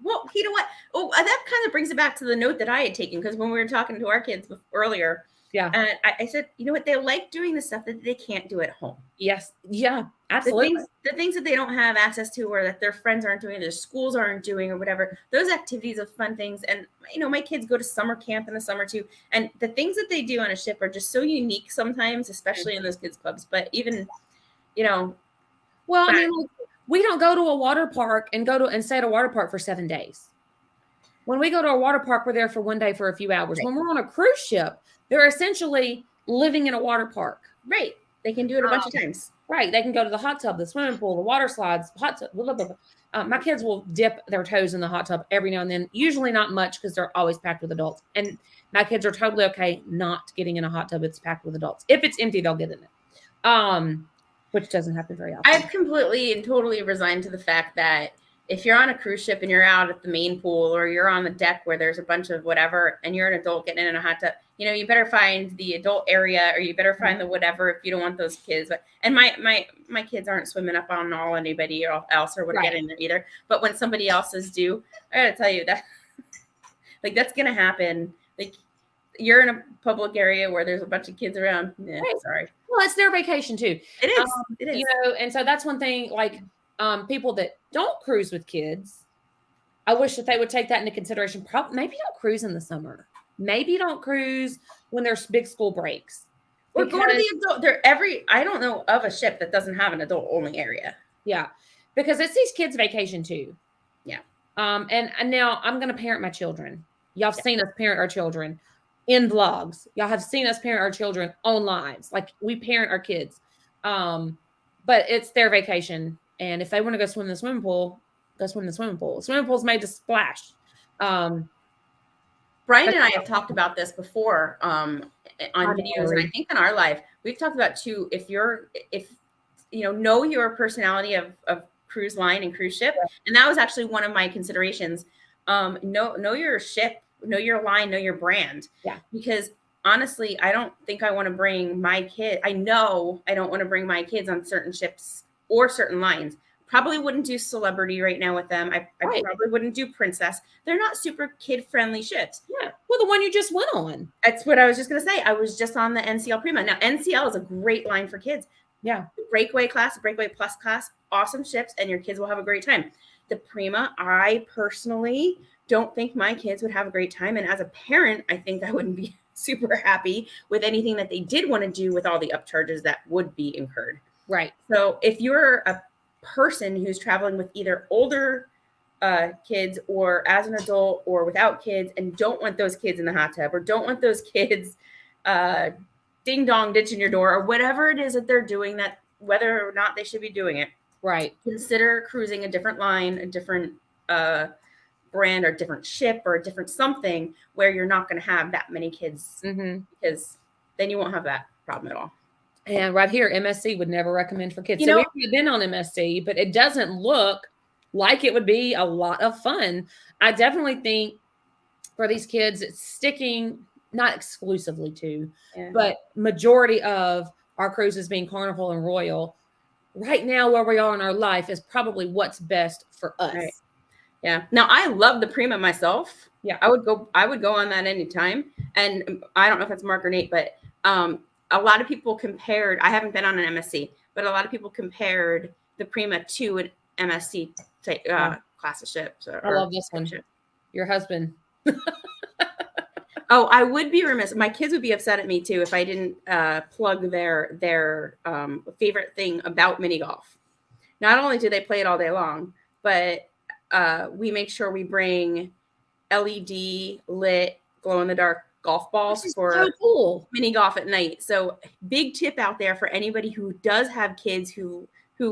Well, you know what? Oh, that kind of brings it back to the note that I had taken, because when we were talking to our kids earlier, and I said, you know what? They like doing the stuff that they can't do at home. Yes. Yeah, absolutely. The things that they don't have access to, or that their friends aren't doing, their schools aren't doing, or whatever. Those activities are fun things. And, my kids go to summer camp in the summer too. And the things that they do on a ship are just so unique sometimes, especially in those kids clubs. But even, well, we don't go to a water park and stay at a water park for 7 days. When we go to a water park, we're there for 1 day for a few hours. Right. When we're on a cruise ship, they're essentially living in a water park. Right. They can do it a bunch of times. Right. They can go to the hot tub, the swimming pool, the water slides, hot tub. Blah, blah, blah. My kids will dip their toes in the hot tub every now and then. Usually not much, because they're always packed with adults. And my kids are totally okay not getting in a hot tub that's packed with adults. If it's empty, they'll get in it. Which doesn't happen very often. I've completely and totally resigned to the fact that if you're on a cruise ship and you're out at the main pool, or you're on the deck where there's a bunch of whatever, and you're an adult getting in a hot tub, you better find the adult area, or you better find the whatever if you don't want those kids. And my kids aren't swimming up on anybody else or would get in there either. But when somebody else's do, I gotta tell you that like that's gonna happen. Like, you're in a public area where there's a bunch of kids around. Yeah, right. Sorry. Well, it's their vacation too. It is. It is. And so that's one thing. Like, people that don't cruise with kids, I wish that they would take that into consideration. Maybe don't cruise in the summer. Maybe don't cruise when there's big school breaks. Or go to the adult. I don't know of a ship that doesn't have an adult only area. Yeah, because it's these kids' vacation too. Yeah. And now I'm going to parent my children. Y'all have seen us parent our children in vlogs. Y'all have seen us parent our children on lives. Like, we parent our kids. But it's their vacation. And if they want to go swim in the swimming pool, go swim in the swimming pool. The swimming pool's made to splash. Brian and I have talked about this before on videos, and I think in our live, we've talked about too, if know your personality of cruise line and cruise ship. And that was actually one of my considerations. Know your ship, know your line, know your brand. Yeah. Because honestly, I don't think I want to bring my kid. I know I don't want to bring my kids on certain ships or certain lines. Probably wouldn't do Celebrity right now with them. I probably wouldn't do Princess. They're not super kid-friendly ships. Yeah. Well, the one you just went on. That's what I was just going to say. I was just on the NCL Prima. Now, NCL is a great line for kids. Yeah. Breakaway class, Breakaway Plus class, awesome ships, and your kids will have a great time. The Prima, I personally don't think my kids would have a great time. And as a parent, I think I wouldn't be super happy with anything that they did want to do with all the upcharges that would be incurred. Right. So if you're a person who's traveling with either older kids, or as an adult, or without kids, and don't want those kids in the hot tub, or don't want those kids ding dong ditching your door, or whatever it is that they're doing, that whether or not they should be doing it, right, consider cruising a different line, a different brand, or a different ship, or a different something where you're not going to have that many kids, because then you won't have that problem at all. And right here, MSC would never recommend for kids. So we've been on MSC, but it doesn't look like it would be a lot of fun. I definitely think for these kids, it's sticking, not exclusively to, but majority of our cruises being Carnival and Royal right now, where we are in our life, is probably what's best for us. Right. Yeah. Now, I love the Prima myself. Yeah. I would go on that anytime. And I don't know if it's Mark or Nate, but a lot of people compared, I haven't been on an MSC, but a lot of people compared the Prima to an MSC class of ship. I love this one. Your husband. Oh, I would be remiss. My kids would be upset at me too if I didn't plug their favorite thing about mini golf. Not only do they play it all day long, but we make sure we bring LED lit glow in the dark golf balls for so cool. mini golf at night. So big tip out there for anybody who does have kids who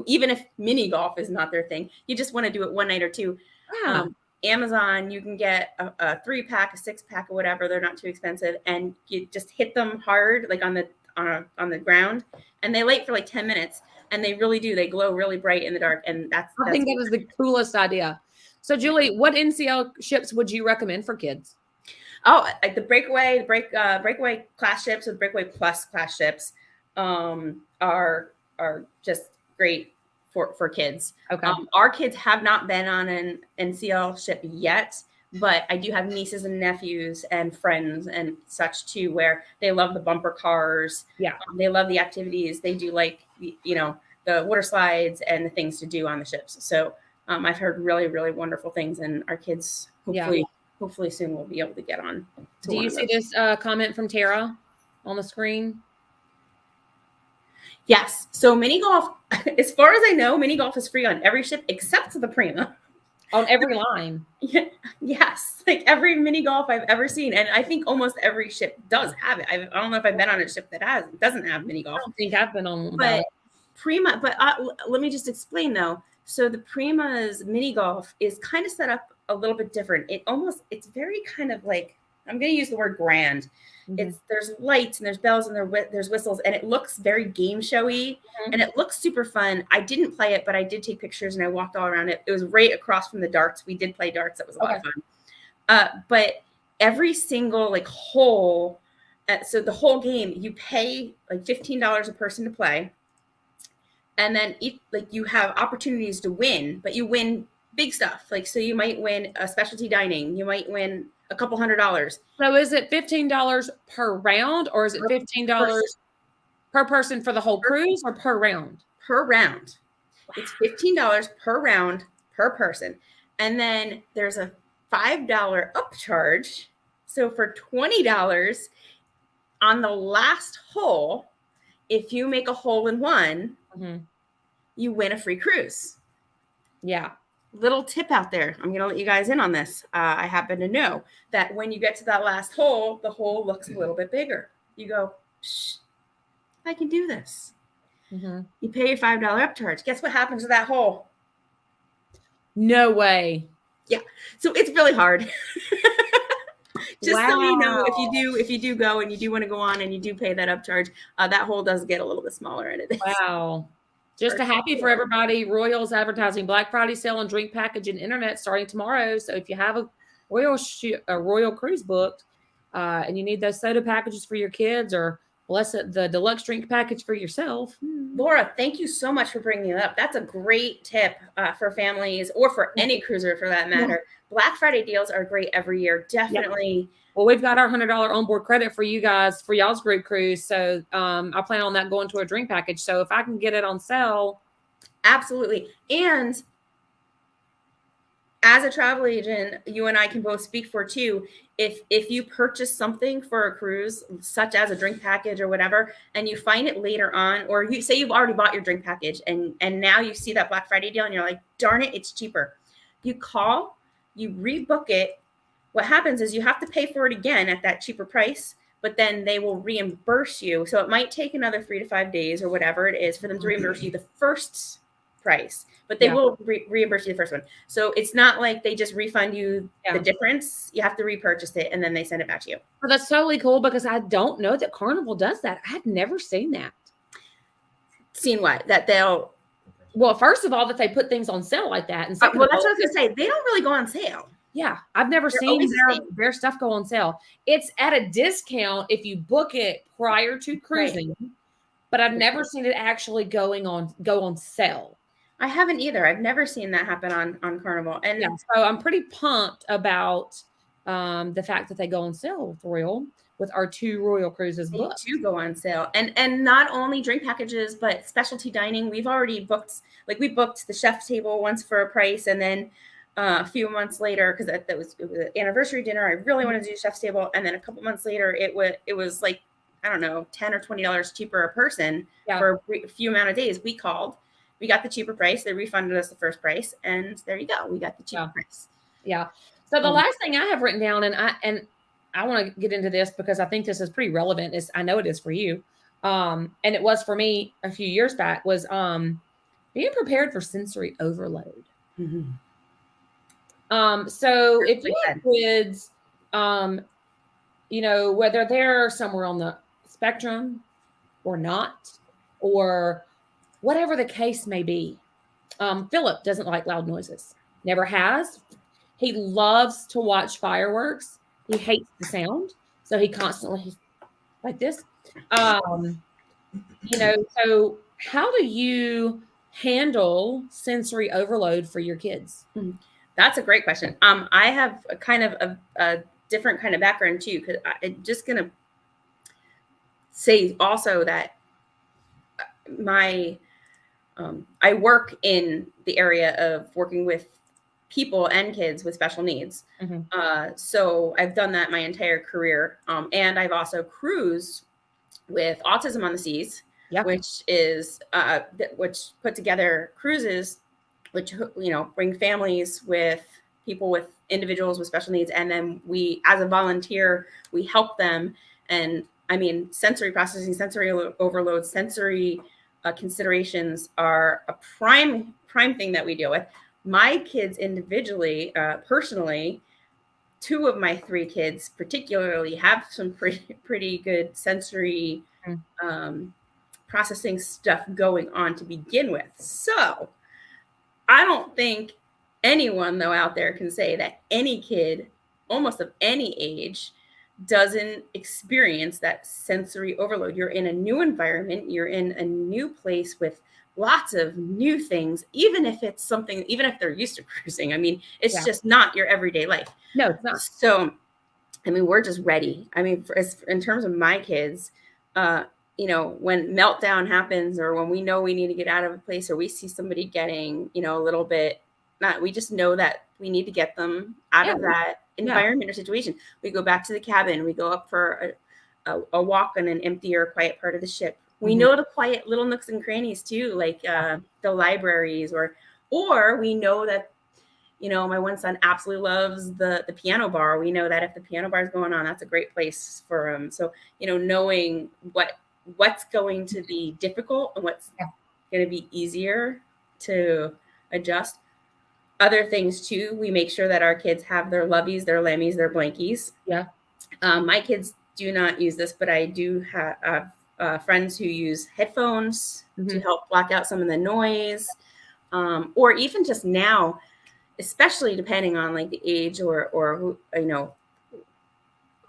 even if mini golf is not their thing, you just want to do it one night or two. Yeah. Amazon, you can get a 3-pack, a 6-pack, or whatever. They're not too expensive, and you just hit them hard, like on the ground, and they light for like 10 minutes, and they really do. They glow really bright in the dark, and I think that was the coolest idea. So, Julie, what NCL ships would you recommend for kids? Oh, like the breakaway class ships with breakaway plus class ships are just great for kids. Okay. Our kids have not been on an NCL ship yet, but I do have nieces and nephews and friends and such too, where they love the bumper cars. Yeah. They love the activities. They do like, the water slides and the things to do on the ships. So I've heard really, really wonderful things, and our kids hopefully soon will be able to get on. Do you see this comment from Tara on the screen? Yes. So mini golf, as far as I know, mini golf is free on every ship except the Prima. On every line. Yes. Like every mini golf I've ever seen. And I think almost every ship does have it. I don't know if I've been on a ship that doesn't have mini golf. I don't think I've been on one. But Prima, let me just explain though. So the Prima's mini golf is kind of set up a little bit different. It's very kind of like, I'm going to use the word grand. Mm-hmm. There's lights and there's bells and there's whistles, and it looks very game showy, and it looks super fun. I didn't play it, but I did take pictures and I walked all around it. It was right across from the darts. We did play darts. That was a lot of fun. But every single like hole, so the whole game, you pay like $15 a person to play, and then you have opportunities to win, but you win big stuff. Like, so you might win a specialty dining. You might win a couple $100. So is it $15 per round, or is it $15 per person for the whole cruise, or per round? Per round. Wow. It's $15 per round per person. And then there's a $5 upcharge. So for $20 on the last hole, if you make a hole in one, you win a free cruise. Yeah. Little tip out there. I'm going to let you guys in on this. I happen to know that when you get to that last hole, the hole looks a little bit bigger. You go, I can do this. Mm-hmm. You pay your $5 upcharge. Guess what happens to that hole? No way. Yeah. So it's really hard. Just so you know, if you do go and you do want to go on and you do pay that upcharge, that hole does get a little bit smaller. And it is. Wow. Just a happy for everybody. Royal's advertising Black Friday sale on drink package and internet starting tomorrow. So if you have a Royal cruise booked and you need those soda packages for your kids, or the deluxe drink package for yourself. Laura, thank you so much for bringing it up. That's a great tip for families, or for any cruiser for that matter. Black Friday deals are great every year. Definitely. Yep. Well, we've got our $100 onboard credit for you guys for y'all's group cruise. So I plan on that going to a drink package. So if I can get it on sale. Absolutely. And as a travel agent, you and I can both speak for too. If you purchase something for a cruise, such as a drink package or whatever, and you find it later on, or you say you've already bought your drink package and now you see that Black Friday deal and you're like, darn it, it's cheaper. You call, you rebook it. What happens is you have to pay for it again at that cheaper price, but then they will reimburse you. So it might take another 3 to 5 days or whatever it is for them to reimburse you the first price, but they will reimburse you the first one. So it's not like they just refund you the difference. You have to repurchase it and then they send it back to you. Well, that's totally cool, because I don't know that Carnival does that. I had never seen that. Seen what? That they'll... Well, first of all, that they put things on sale like that. And well, that's what I was going to say. They don't really go on sale. Yeah, I've never seen their stuff go on sale. It's at a discount if you book it prior to cruising, but I've never seen it actually go on sale. I haven't either. I've never seen that happen on Carnival. And so I'm pretty pumped about the fact that they go on sale with Royal, with our 2 Royal cruises booked. They do go on sale. And not only drink packages, but specialty dining. We've already booked, we booked the chef's table once for a price, and then a few months later, because it was an anniversary dinner, I really wanted to do chef's table, and then a couple months later, it was like, I don't know, $10 or $20 cheaper a person for a few amount of days. We called, we got the cheaper price. They refunded us the first price, and there you go, we got the cheaper price. Yeah. So the last thing I have written down, and I want to get into this because I think this is pretty relevant. Is I know it is for you, and it was for me a few years back. Was being prepared for sensory overload. Mm-hmm. So if you have kids, you know, whether they're somewhere on the spectrum or not, or whatever the case may be, Philip doesn't like loud noises. Never has. He loves to watch fireworks. He hates the sound, so he constantly like this. You know, so how do you handle sensory overload for your kids? That's a great question. I have a kind of a different kind of background too, because I'm just gonna say also that I work in the area of working with people and kids with special needs. Mm-hmm. So I've done that my entire career, and I've also cruised with Autism on the Seas, which is which put together cruises, which, you know, bring families with people with individuals with special needs, and then we, as a volunteer, we help them. And I mean, sensory processing, sensory overload, sensory considerations are a prime thing that we deal with. My kids individually, personally, 2 of my 3 kids particularly have some pretty good sensory processing stuff going on to begin with. So I don't think anyone, though, out there can say that any kid, almost of any age, doesn't experience that sensory overload. You're in a new environment, you're in a new place with lots of new things, even if it's something, even if they're used to cruising. I mean, it's just not your everyday life. No, it's not. So, I mean, we're just ready. I mean, in terms of my kids, you know, when meltdown happens, or when we know we need to get out of a place, or we see somebody getting, you know, a little bit, we just know that we need to get them out of that environment or situation. We go back to the cabin. We go up for a walk on an empty or quiet part of the ship. We know the quiet little nooks and crannies too, like the libraries, or we know that, you know, my one son absolutely loves the piano bar. We know that if the piano bar is going on, that's a great place for him. So, you know, knowing what's going to be difficult and what's going to be easier to adjust. Other things too, we make sure that our kids have their loveys, their lammies, their blankies. Yeah. My kids do not use this, but I do have friends who use headphones to help block out some of the noise, or even just now, especially depending on like the age or who, you know,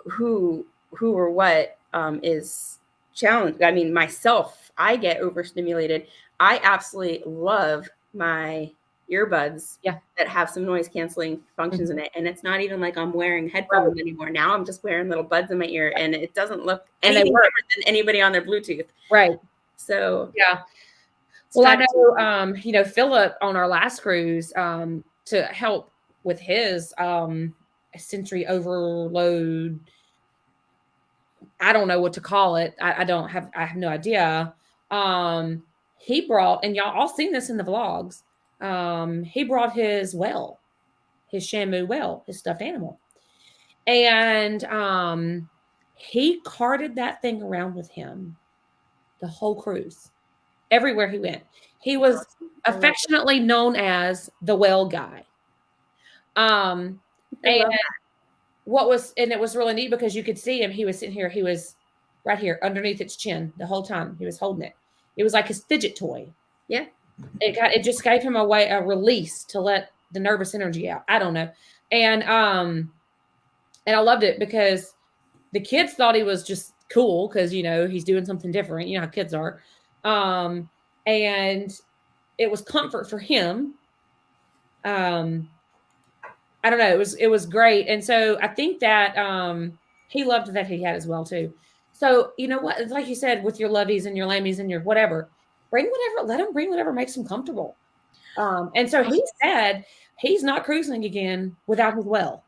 who or what is challenged. I mean, myself, I get overstimulated. I absolutely love my earbuds that have some noise canceling functions in it. And it's not even like I'm wearing headphones anymore. Now I'm just wearing little buds in my ear, and it doesn't look anything different than anybody on their Bluetooth. Right. So, yeah. Well, I know, you know, Philip on our last cruise, to help with his sensory overload, I don't know what to call it. I have no idea. He brought, and y'all all seen this in the vlogs, he brought his Shamu whale, his stuffed animal. And he carted that thing around with him the whole cruise, everywhere he went. He was affectionately known as the whale guy. And it was really neat because you could see him. He was sitting here. He was right here underneath its chin the whole time. He was holding it. It was like his fidget toy. Yeah. It just gave him a release to let the nervous energy out. I don't know. And I loved it because the kids thought he was just cool because, you know, he's doing something different. You know how kids are. And it was comfort for him. I don't know. It was great. And so I think that he loved that he had as well too. So, you know what, like you said, with your loveys and your lammies and your whatever, let him bring whatever makes him comfortable. And so he said he's not cruising again without his well.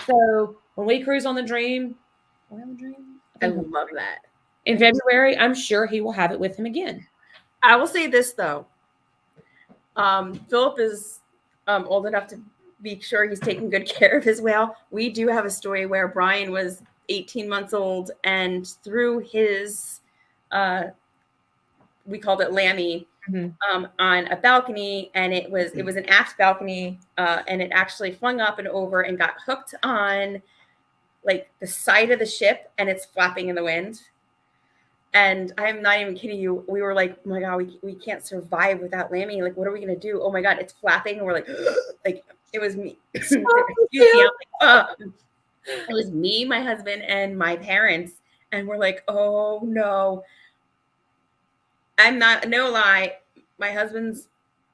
So when we cruise on the Dream, I love that. In February, I'm sure he will have it with him again. I will say this though. Philip is old enough to be sure he's taking good care of his whale. We do have a story where Brian was 18 months old, and through his, we called it Lammy, on a balcony, and it was an aft balcony, and it actually flung up and over and got hooked on like the side of the ship, and it's flapping in the wind. And I'm not even kidding you. We were like, oh my God, we can't survive without Lammy. Like, what are we going to do? Oh my God, it's flapping. And we're like, like, it was me. It was me, my husband, and my parents. And we're like, oh no. I'm not, no lie. My husband's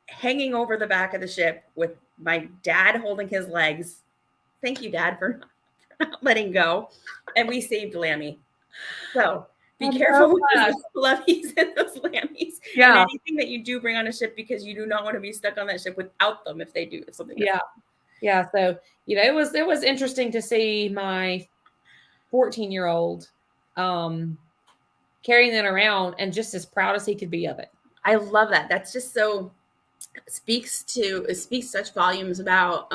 hanging over the back of the ship with my dad holding his legs. Thank you, Dad, for not letting go. And we saved Lammy. So be careful with those fluffies and those Lammies. Yeah. And anything that you do bring on a ship, because you do not want to be stuck on that ship without them if they do something. Yeah. Yeah. So, it was interesting to see my 14-year-old carrying that around and just as proud as he could be of it. I love that. That's just so speaks such volumes about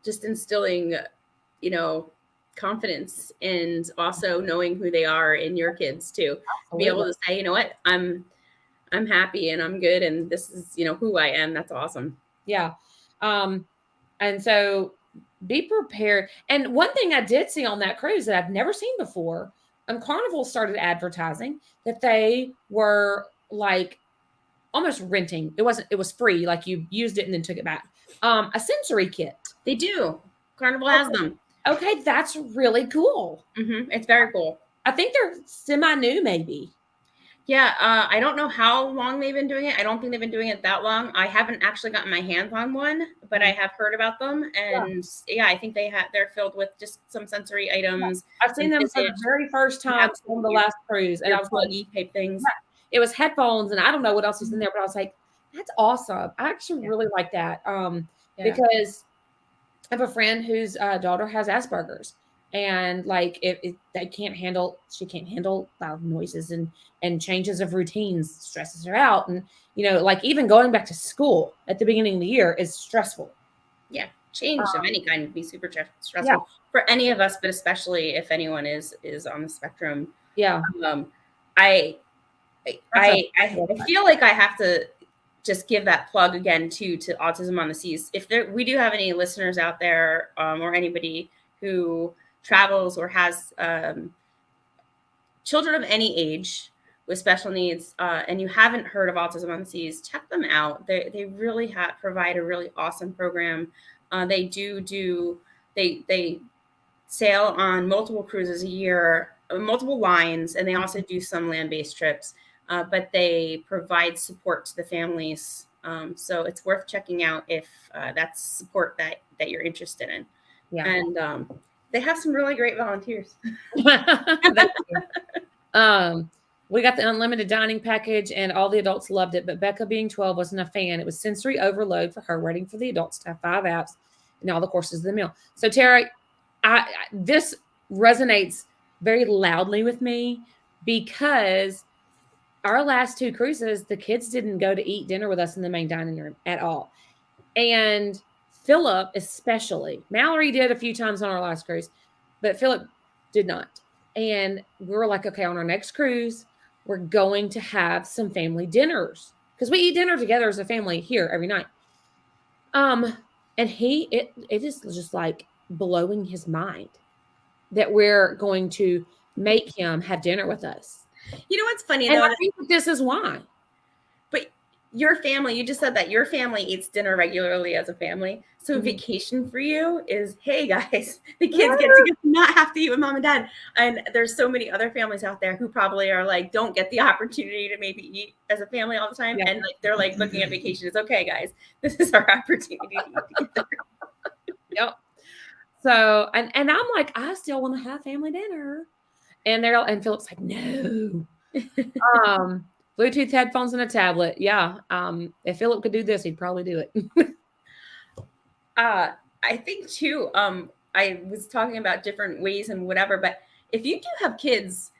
just instilling, confidence, and also knowing who they are in your kids too. Absolutely. Be able to say, you know what, I'm happy and I'm good, and this is, who I am. That's awesome. Yeah. And so be prepared. And one thing I did see on that cruise that I've never seen before, Carnival started advertising that they were like almost renting. It was free. Like you used it and then took it back. A sensory kit. They do. Carnival has them. Okay, that's really cool. It's very cool. I think they're semi-new, maybe. Yeah, I don't know how long they've been doing it. I don't think they've been doing it that long. I haven't actually gotten my hands on one, but I have heard about them. And I think they're filled with just some sensory items. Yeah. I've seen them for the very first time on the last cruise. And I was pluggy type things. It was headphones, and I don't know what else was in there, but I was like, that's awesome. I actually really like that. Because I have a friend whose daughter has Asperger's, and like she can't handle loud noises and changes of routines stresses her out. And, like even going back to school at the beginning of the year is stressful. Yeah. Change of any kind would be super stressful for any of us, but especially if anyone is on the spectrum. Yeah. I feel like I have to just give that plug again to Autism on the Seas. If we do have any listeners out there, or anybody who travels or has children of any age with special needs, and you haven't heard of Autism on the Seas, check them out. They really provide a really awesome program. They sail on multiple cruises a year, multiple lines, and they also do some land-based trips. But they provide support to the families. So it's worth checking out if that's support that you're interested in. Yeah. And they have some really great volunteers. We got the unlimited dining package and all the adults loved it, but Becca, being 12, wasn't a fan. It was sensory overload for her, waiting for the adults to have 5 apps and all the courses of the meal. So Tara, this resonates very loudly with me, because our last 2 cruises, the kids didn't go to eat dinner with us in the main dining room at all. And Philip especially. Mallory did a few times on our last cruise, but Philip did not. And we were like, okay, on our next cruise, we're going to have some family dinners, because we eat dinner together as a family here every night. And it is just like blowing his mind that we're going to make him have dinner with us. You know what's funny, and though? I think this is why. But your family, you just said that your family eats dinner regularly as a family. So vacation for you is, hey guys, the kids get to not have to eat with mom and dad. And there's so many other families out there who probably are like, don't get the opportunity to maybe eat as a family all the time. Yeah. And like they're like looking at vacation. It's okay, guys. This is our opportunity to eat together. Yep. So, and I'm like, I still want to have family dinner. And Philip's like, no. Bluetooth headphones and a tablet. Yeah. If Philip could do this, he'd probably do it. I think too, I was talking about different ways and whatever, but if you do have kids,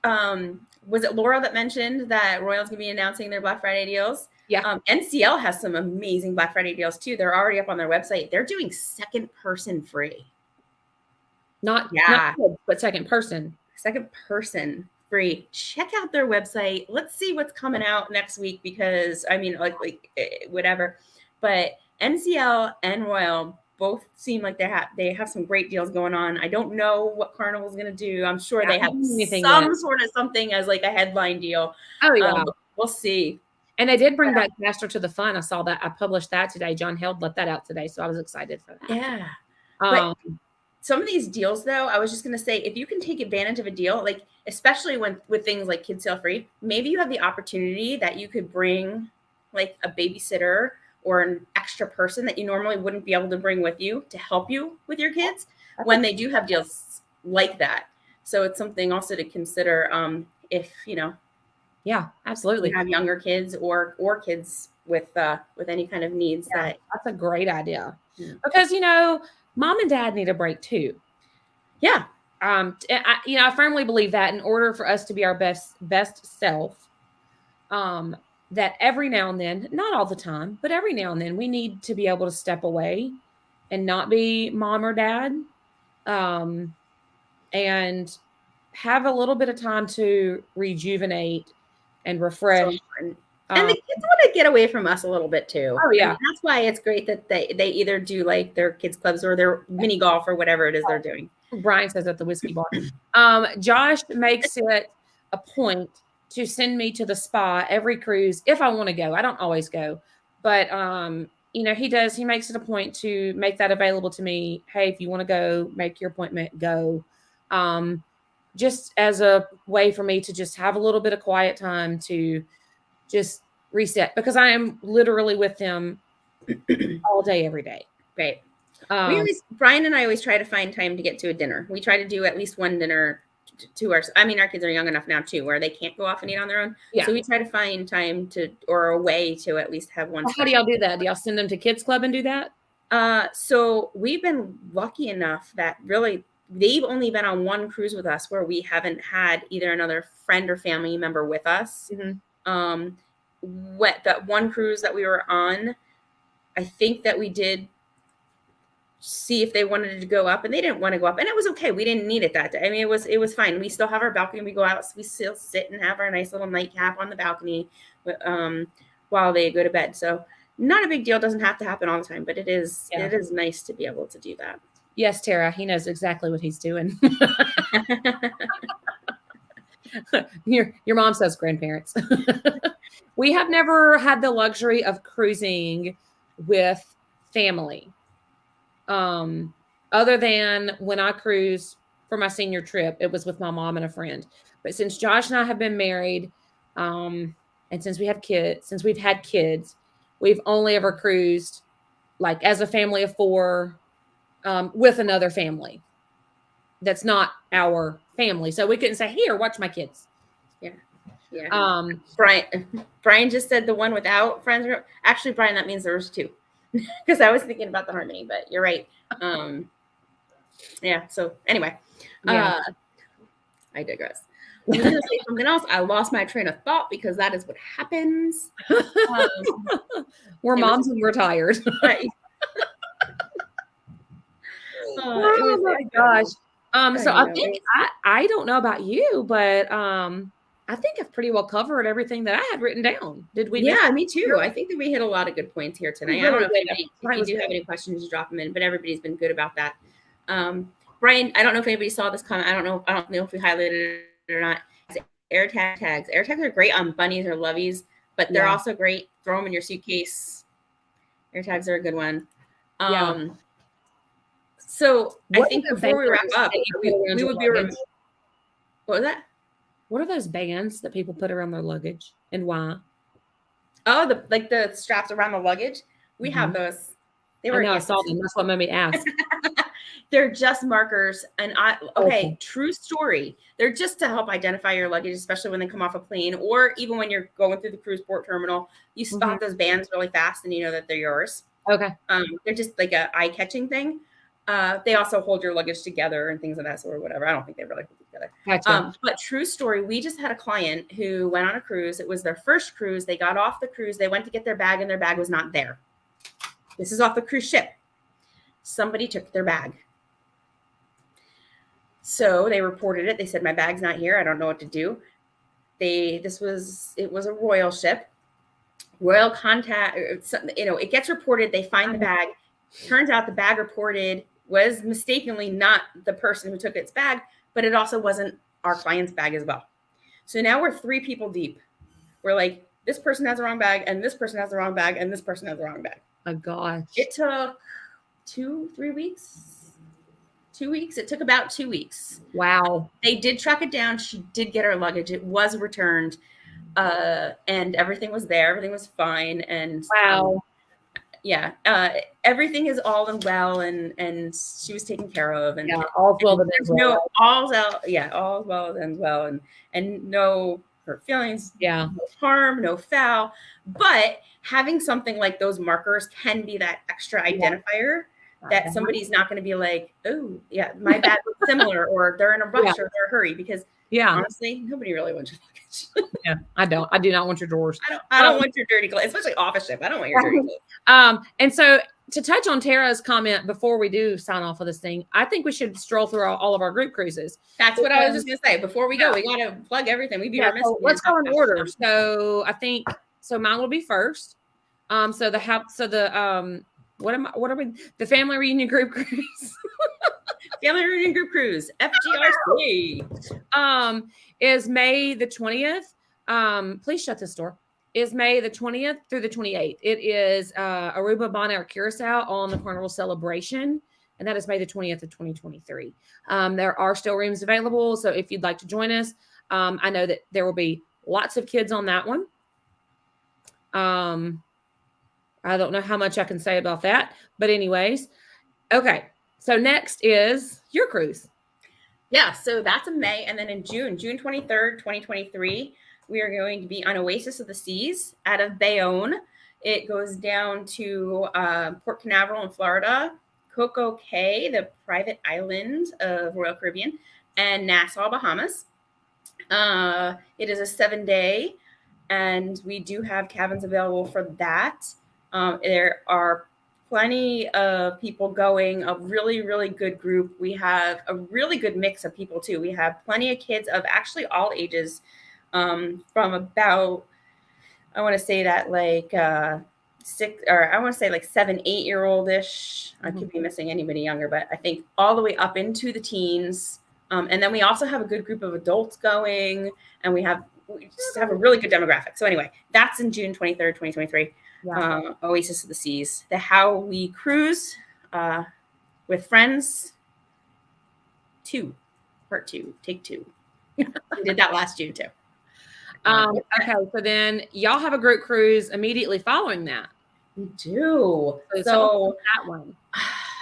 was it Laura that mentioned that Royal's gonna be announcing their Black Friday deals? Yeah. NCL has some amazing Black Friday deals too. They're already up on their website. They're doing second person free. Not Yeah. kids, but second person. Second person free. Check out their website. Let's see what's coming out next week because I mean, like whatever. But NCL and Royal both seem like they have some great deals going on. I don't know what Carnival's going to do. I'm sure they have some sort of something as like a headline deal. Oh yeah, we'll see. And they did bring back Faster to the Fun. I saw that. I published that today. John Held let that out today, so I was excited for that. Yeah. But some of these deals, though, I was just going to say, if you can take advantage of a deal, like especially with things like Kids Sale Free, maybe you have the opportunity that you could bring like a babysitter or an extra person that you normally wouldn't be able to bring with you to help you with your kids when they do have deals like that. So it's something also to consider if, you know. Yeah, absolutely. You have younger kids or kids with any kind of needs. That's a great idea. Yeah. Because, you know, mom and dad need a break too. Yeah. I firmly believe that in order for us to be our best self, that every now and then, not all the time, but every now and then we need to be able to step away and not be mom or dad, and have a little bit of time to rejuvenate and refresh. So and the kids want to get away from us a little bit too. Oh yeah. And that's why it's great that they either do like their kids clubs or their mini golf or whatever it is they're doing. Brian says at the whiskey bar. Josh makes it a point to send me to the spa every cruise if I want to go. I don't always go, but he makes it a point to make that available to me. Hey, if you want to go, make your appointment, go. Just as a way for me to just have a little bit of quiet time to just reset, because I am literally with them all day, every day. Right. Brian and I always try to find time to get to a dinner. We try to do at least one dinner our kids are young enough now too, where they can't go off and eat on their own. Yeah. So we try to find time or a way to at least have one. How do y'all do that? Do y'all send them to kids club and do that? So we've been lucky enough that really they've only been on one cruise with us where we haven't had either another friend or family member with us. Mm-hmm. That one cruise that we were on, I think that we did see if they wanted to go up, and they didn't want to go up, and it was okay. We didn't need it that day. I mean, it was fine. We still have our balcony. We go out, we still sit and have our nice little nightcap on the balcony while they go to bed. So not a big deal. It doesn't have to happen all the time, but it is nice to be able to do that. Yes, Tara, he knows exactly what he's doing. Your mom says grandparents. We have never had the luxury of cruising with family. Other than when I cruised for my senior trip, it was with my mom and a friend. But since Josh and I have been married, and since we've had kids, we've only ever cruised like as a family of 4, with another family that's not our family. So we couldn't say, here, watch my kids. Yeah. Brian just said the one without friends. Actually, Brian, that means there was 2. Because I was thinking about the harmony, but you're right. Yeah. So anyway, I digress. I was going to say something else. I lost my train of thought because that is what happens. We're moms and we're tired. Right. Oh my gosh. So I think I don't know about you, but I think I've pretty well covered everything that I had written down. Did we? Yeah, me too. I think that we hit a lot of good points here tonight. I don't know if you do have any questions, just drop them in, but everybody's been good about that. Brian, I don't know if anybody saw this comment. I don't know if we highlighted it or not. Air tags. Air tags are great on bunnies or loveys, but they're also great. Throw them in your suitcase. Air tags are a good one. So I think before we wrap up, we would be. What was that? What are those bands that people put around their luggage, and why? Oh, the straps around the luggage. We have those. I saw them. That's what made me ask. They're just markers, and true story. They're just to help identify your luggage, especially when they come off a plane, or even when you're going through the cruise port terminal. You spot those bands really fast, and you know that they're yours. Okay. They're just like a eye-catching thing. They also hold your luggage together and things of that sort or whatever. I don't think they really hold it together. Gotcha. But true story, we just had a client who went on a cruise. It was their first cruise. They got off the cruise. They went to get their bag and their bag was not there. This is off the cruise ship. Somebody took their bag. So they reported it. They said, my bag's not here. I don't know what to do. It was a royal ship. Royal contact, it gets reported. They find the bag. Turns out the bag reported was mistakenly not the person who took its bag, but it also wasn't our client's bag as well. So now we're 3 people deep. We're like, this person has the wrong bag, and this person has the wrong bag, and this person has the wrong bag. Oh gosh. It took 2-3 weeks. 2 weeks. It took about 2 weeks. Wow. They did track it down. She did get her luggage. It was returned. And everything was there. Everything was fine. And wow. Everything is all and well, and she was taken care of. And all's well that ends well. All's well and well, and no hurt feelings. Yeah. No harm, no foul. But having something like those markers can be that extra identifier that somebody's not going to be like, oh, yeah, my bag looks similar, or they're in a rush or they're in a hurry, because honestly, nobody really wants your luggage. Yeah, I don't. I do not want your drawers. I don't want your dirty clothes, especially office ship. I don't want your dirty clothes. And so to touch on Tara's comment before we do sign off of this thing, I think we should stroll through all of our group cruises. That's what I was just going to say. Before we go, we got to plug everything. We'd be remiss. So let's go in order. So I think mine will be first. What are we? The family reunion group cruise. Family reunion group cruise, FGRC. Is May the 20th. Please shut this door. Is May the 20th through the 28th. It is Aruba, Bonaire, Curacao on the Carnival Celebration. And that is May the 20th of 2023. There are still rooms available. So if you'd like to join us, I know that there will be lots of kids on that one. I don't know how much I can say about that. But anyways, okay. So next is your cruise. Yeah, so that's in May. And then in June 23rd, 2023, we are going to be on Oasis of the Seas out of Bayonne. It goes down to Port Canaveral in Florida, Coco Cay, the private island of Royal Caribbean, and Nassau, Bahamas. It is a 7-day, and we do have cabins available for that. There are plenty of people going, a really, really good group. We have a really good mix of people too. We have plenty of kids of actually all ages, from about, I want to say that like 7, 8-year-old-ish. I could be missing anybody younger, but I think all the way up into the teens. And then we also have a good group of adults going, and we just have a really good demographic. So anyway, that's in June 23rd, 2023. Oasis of the Seas. The How We Cruise with Friends 2, part 2, take 2. We did that last June too. Okay, so then y'all have a group cruise immediately following that. We do. So that one.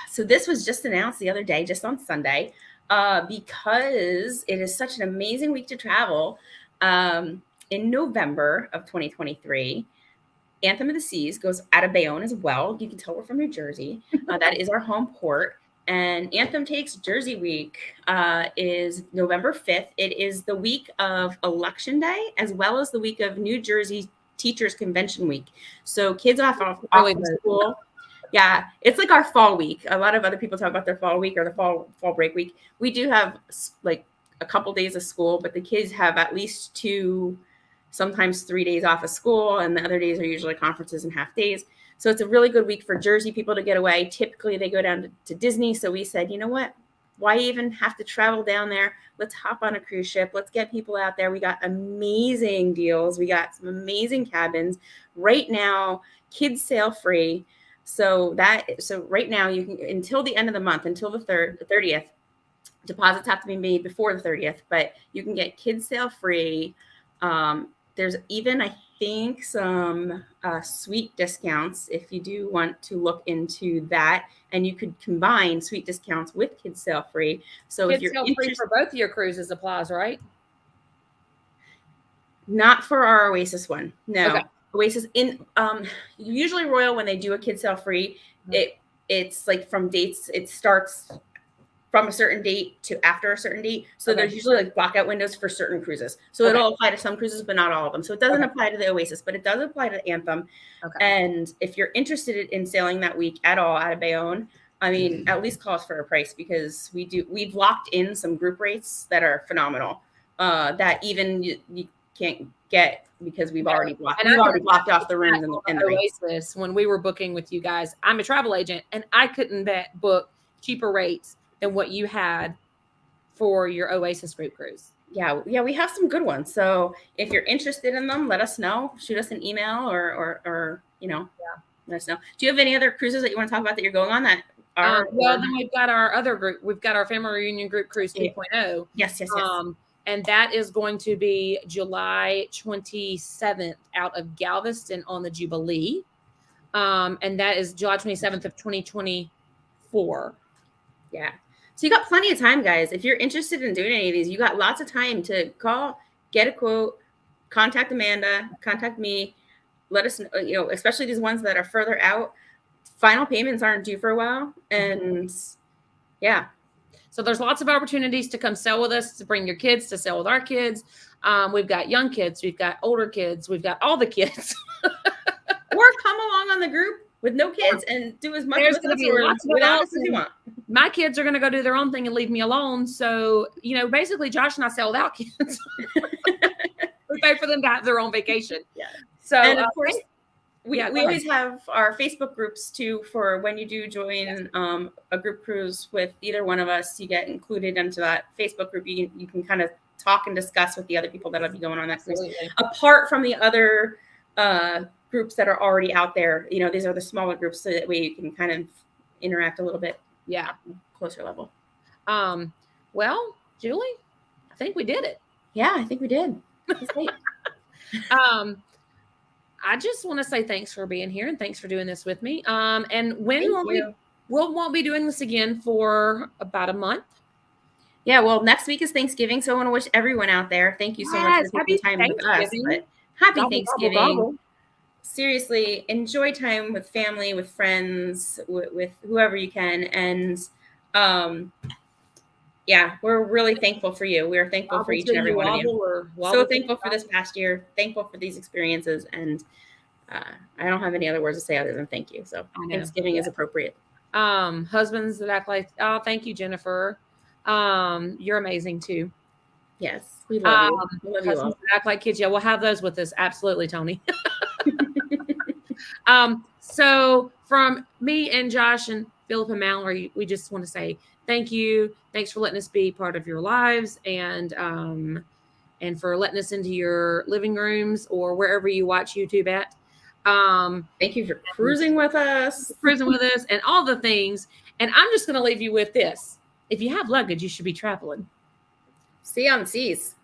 So this was just announced the other day, just on Sunday, because it is such an amazing week to travel. In November of 2023, Anthem of the Seas goes out of Bayonne as well. You can tell we're from New Jersey. That is our home port. And Anthem takes Jersey Week is November 5th. It is the week of Election Day, as well as the week of New Jersey Teachers Convention Week. So kids off from school. Yeah, it's like our fall week. A lot of other people talk about their fall week or the fall break week. We do have like a couple days of school, but the kids have at least 2, sometimes 3 days off of school, and the other days are usually conferences and half days. So it's a really good week for Jersey people to get away. Typically, they go down to Disney. So we said, you know what? Why even have to travel down there? Let's hop on a cruise ship. Let's get people out there. We got amazing deals. We got some amazing cabins. Right now, kids sail free. So right now, you can, until the end of the month, until the 30th, deposits have to be made before the 30th, but you can get kids sail free. There's even, I think, some sweet discounts if you do want to look into that, and you could combine sweet discounts with kids sail free. So kids if you're sail free for both of your cruises applies, right? Not for our Oasis one, no. Okay. Oasis in usually Royal, when they do a kid sale free, it's like from dates, it starts from a certain date to after a certain date. So there's usually like blackout windows for certain cruises. So it'll apply to some cruises, but not all of them. So it doesn't apply to the Oasis, but it does apply to Anthem. And if you're interested in sailing that week at all out of Bayonne, I mean, at least call us for a price, because we've locked in some group rates that are phenomenal, that even you can't get, because we've already blocked off the rooms and the Oasis. When we were booking with you guys, I'm a travel agent, and I couldn't book cheaper rates than what you had for your Oasis group cruise. Yeah, we have some good ones. So if you're interested in them, let us know. Shoot us an email or let us know. Do you have any other cruises that you want to talk about that you're going on that are? Well, then we've got our other group. We've got our family reunion group cruise 2.0. Yes. And that is going to be July 27th out of Galveston on the Jubilee. And that is July 27th of 2024. Yeah. So you got plenty of time, guys. If you're interested in doing any of these, you got lots of time to call, get a quote, contact Amanda, contact me. Let us know, especially these ones that are further out. Final payments aren't due for a while. And yeah. So there's lots of opportunities to come sail with us, to bring your kids to sail with our kids. We've got young kids. We've got older kids. We've got all the kids. Or come along on the group with no kids and do as much with us or without us as you want. My kids are going to go do their own thing and leave me alone. So, basically Josh and I sail without kids. We pay for them to have their own vacation. Yeah. So, and of course, we always have our Facebook groups too, for when you do join a group cruise with either one of us, you get included into that Facebook group. You can kind of talk and discuss with the other people that'll be going on that cruise. Apart from the other groups that are already out there, these are the smaller groups, so that way you can kind of interact a little bit. Yeah. Closer level. Well, Julie, I think we did it. Yeah, I think we did. That's great. I just want to say thanks for being here and thanks for doing this with me. And when we won't be doing this again for about a month. Yeah, well, next week is Thanksgiving, so I want to wish everyone out there, thank you so much for taking time with us. But happy Thanksgiving. Gobble. Seriously, enjoy time with family, with friends, with whoever you can. And we're really thankful for you. We're thankful for each and every one of you. So thankful for this past year, thankful for these experiences. And I don't have any other words to say other than thank you. So Thanksgiving is appropriate. Husbands that act like, oh, thank you, Jennifer. You're amazing too. Yes, we love you. We love you all. Act like kids. Yeah, we'll have those with us. Absolutely, Tony. So from me and Josh and Philip and Mallory, we just want to say thank you. Thanks for letting us be part of your lives and for letting us into your living rooms or wherever you watch YouTube at. Thank you for cruising with us. And all the things. And I'm just going to leave you with this. If you have luggage, you should be traveling. See you on the seas.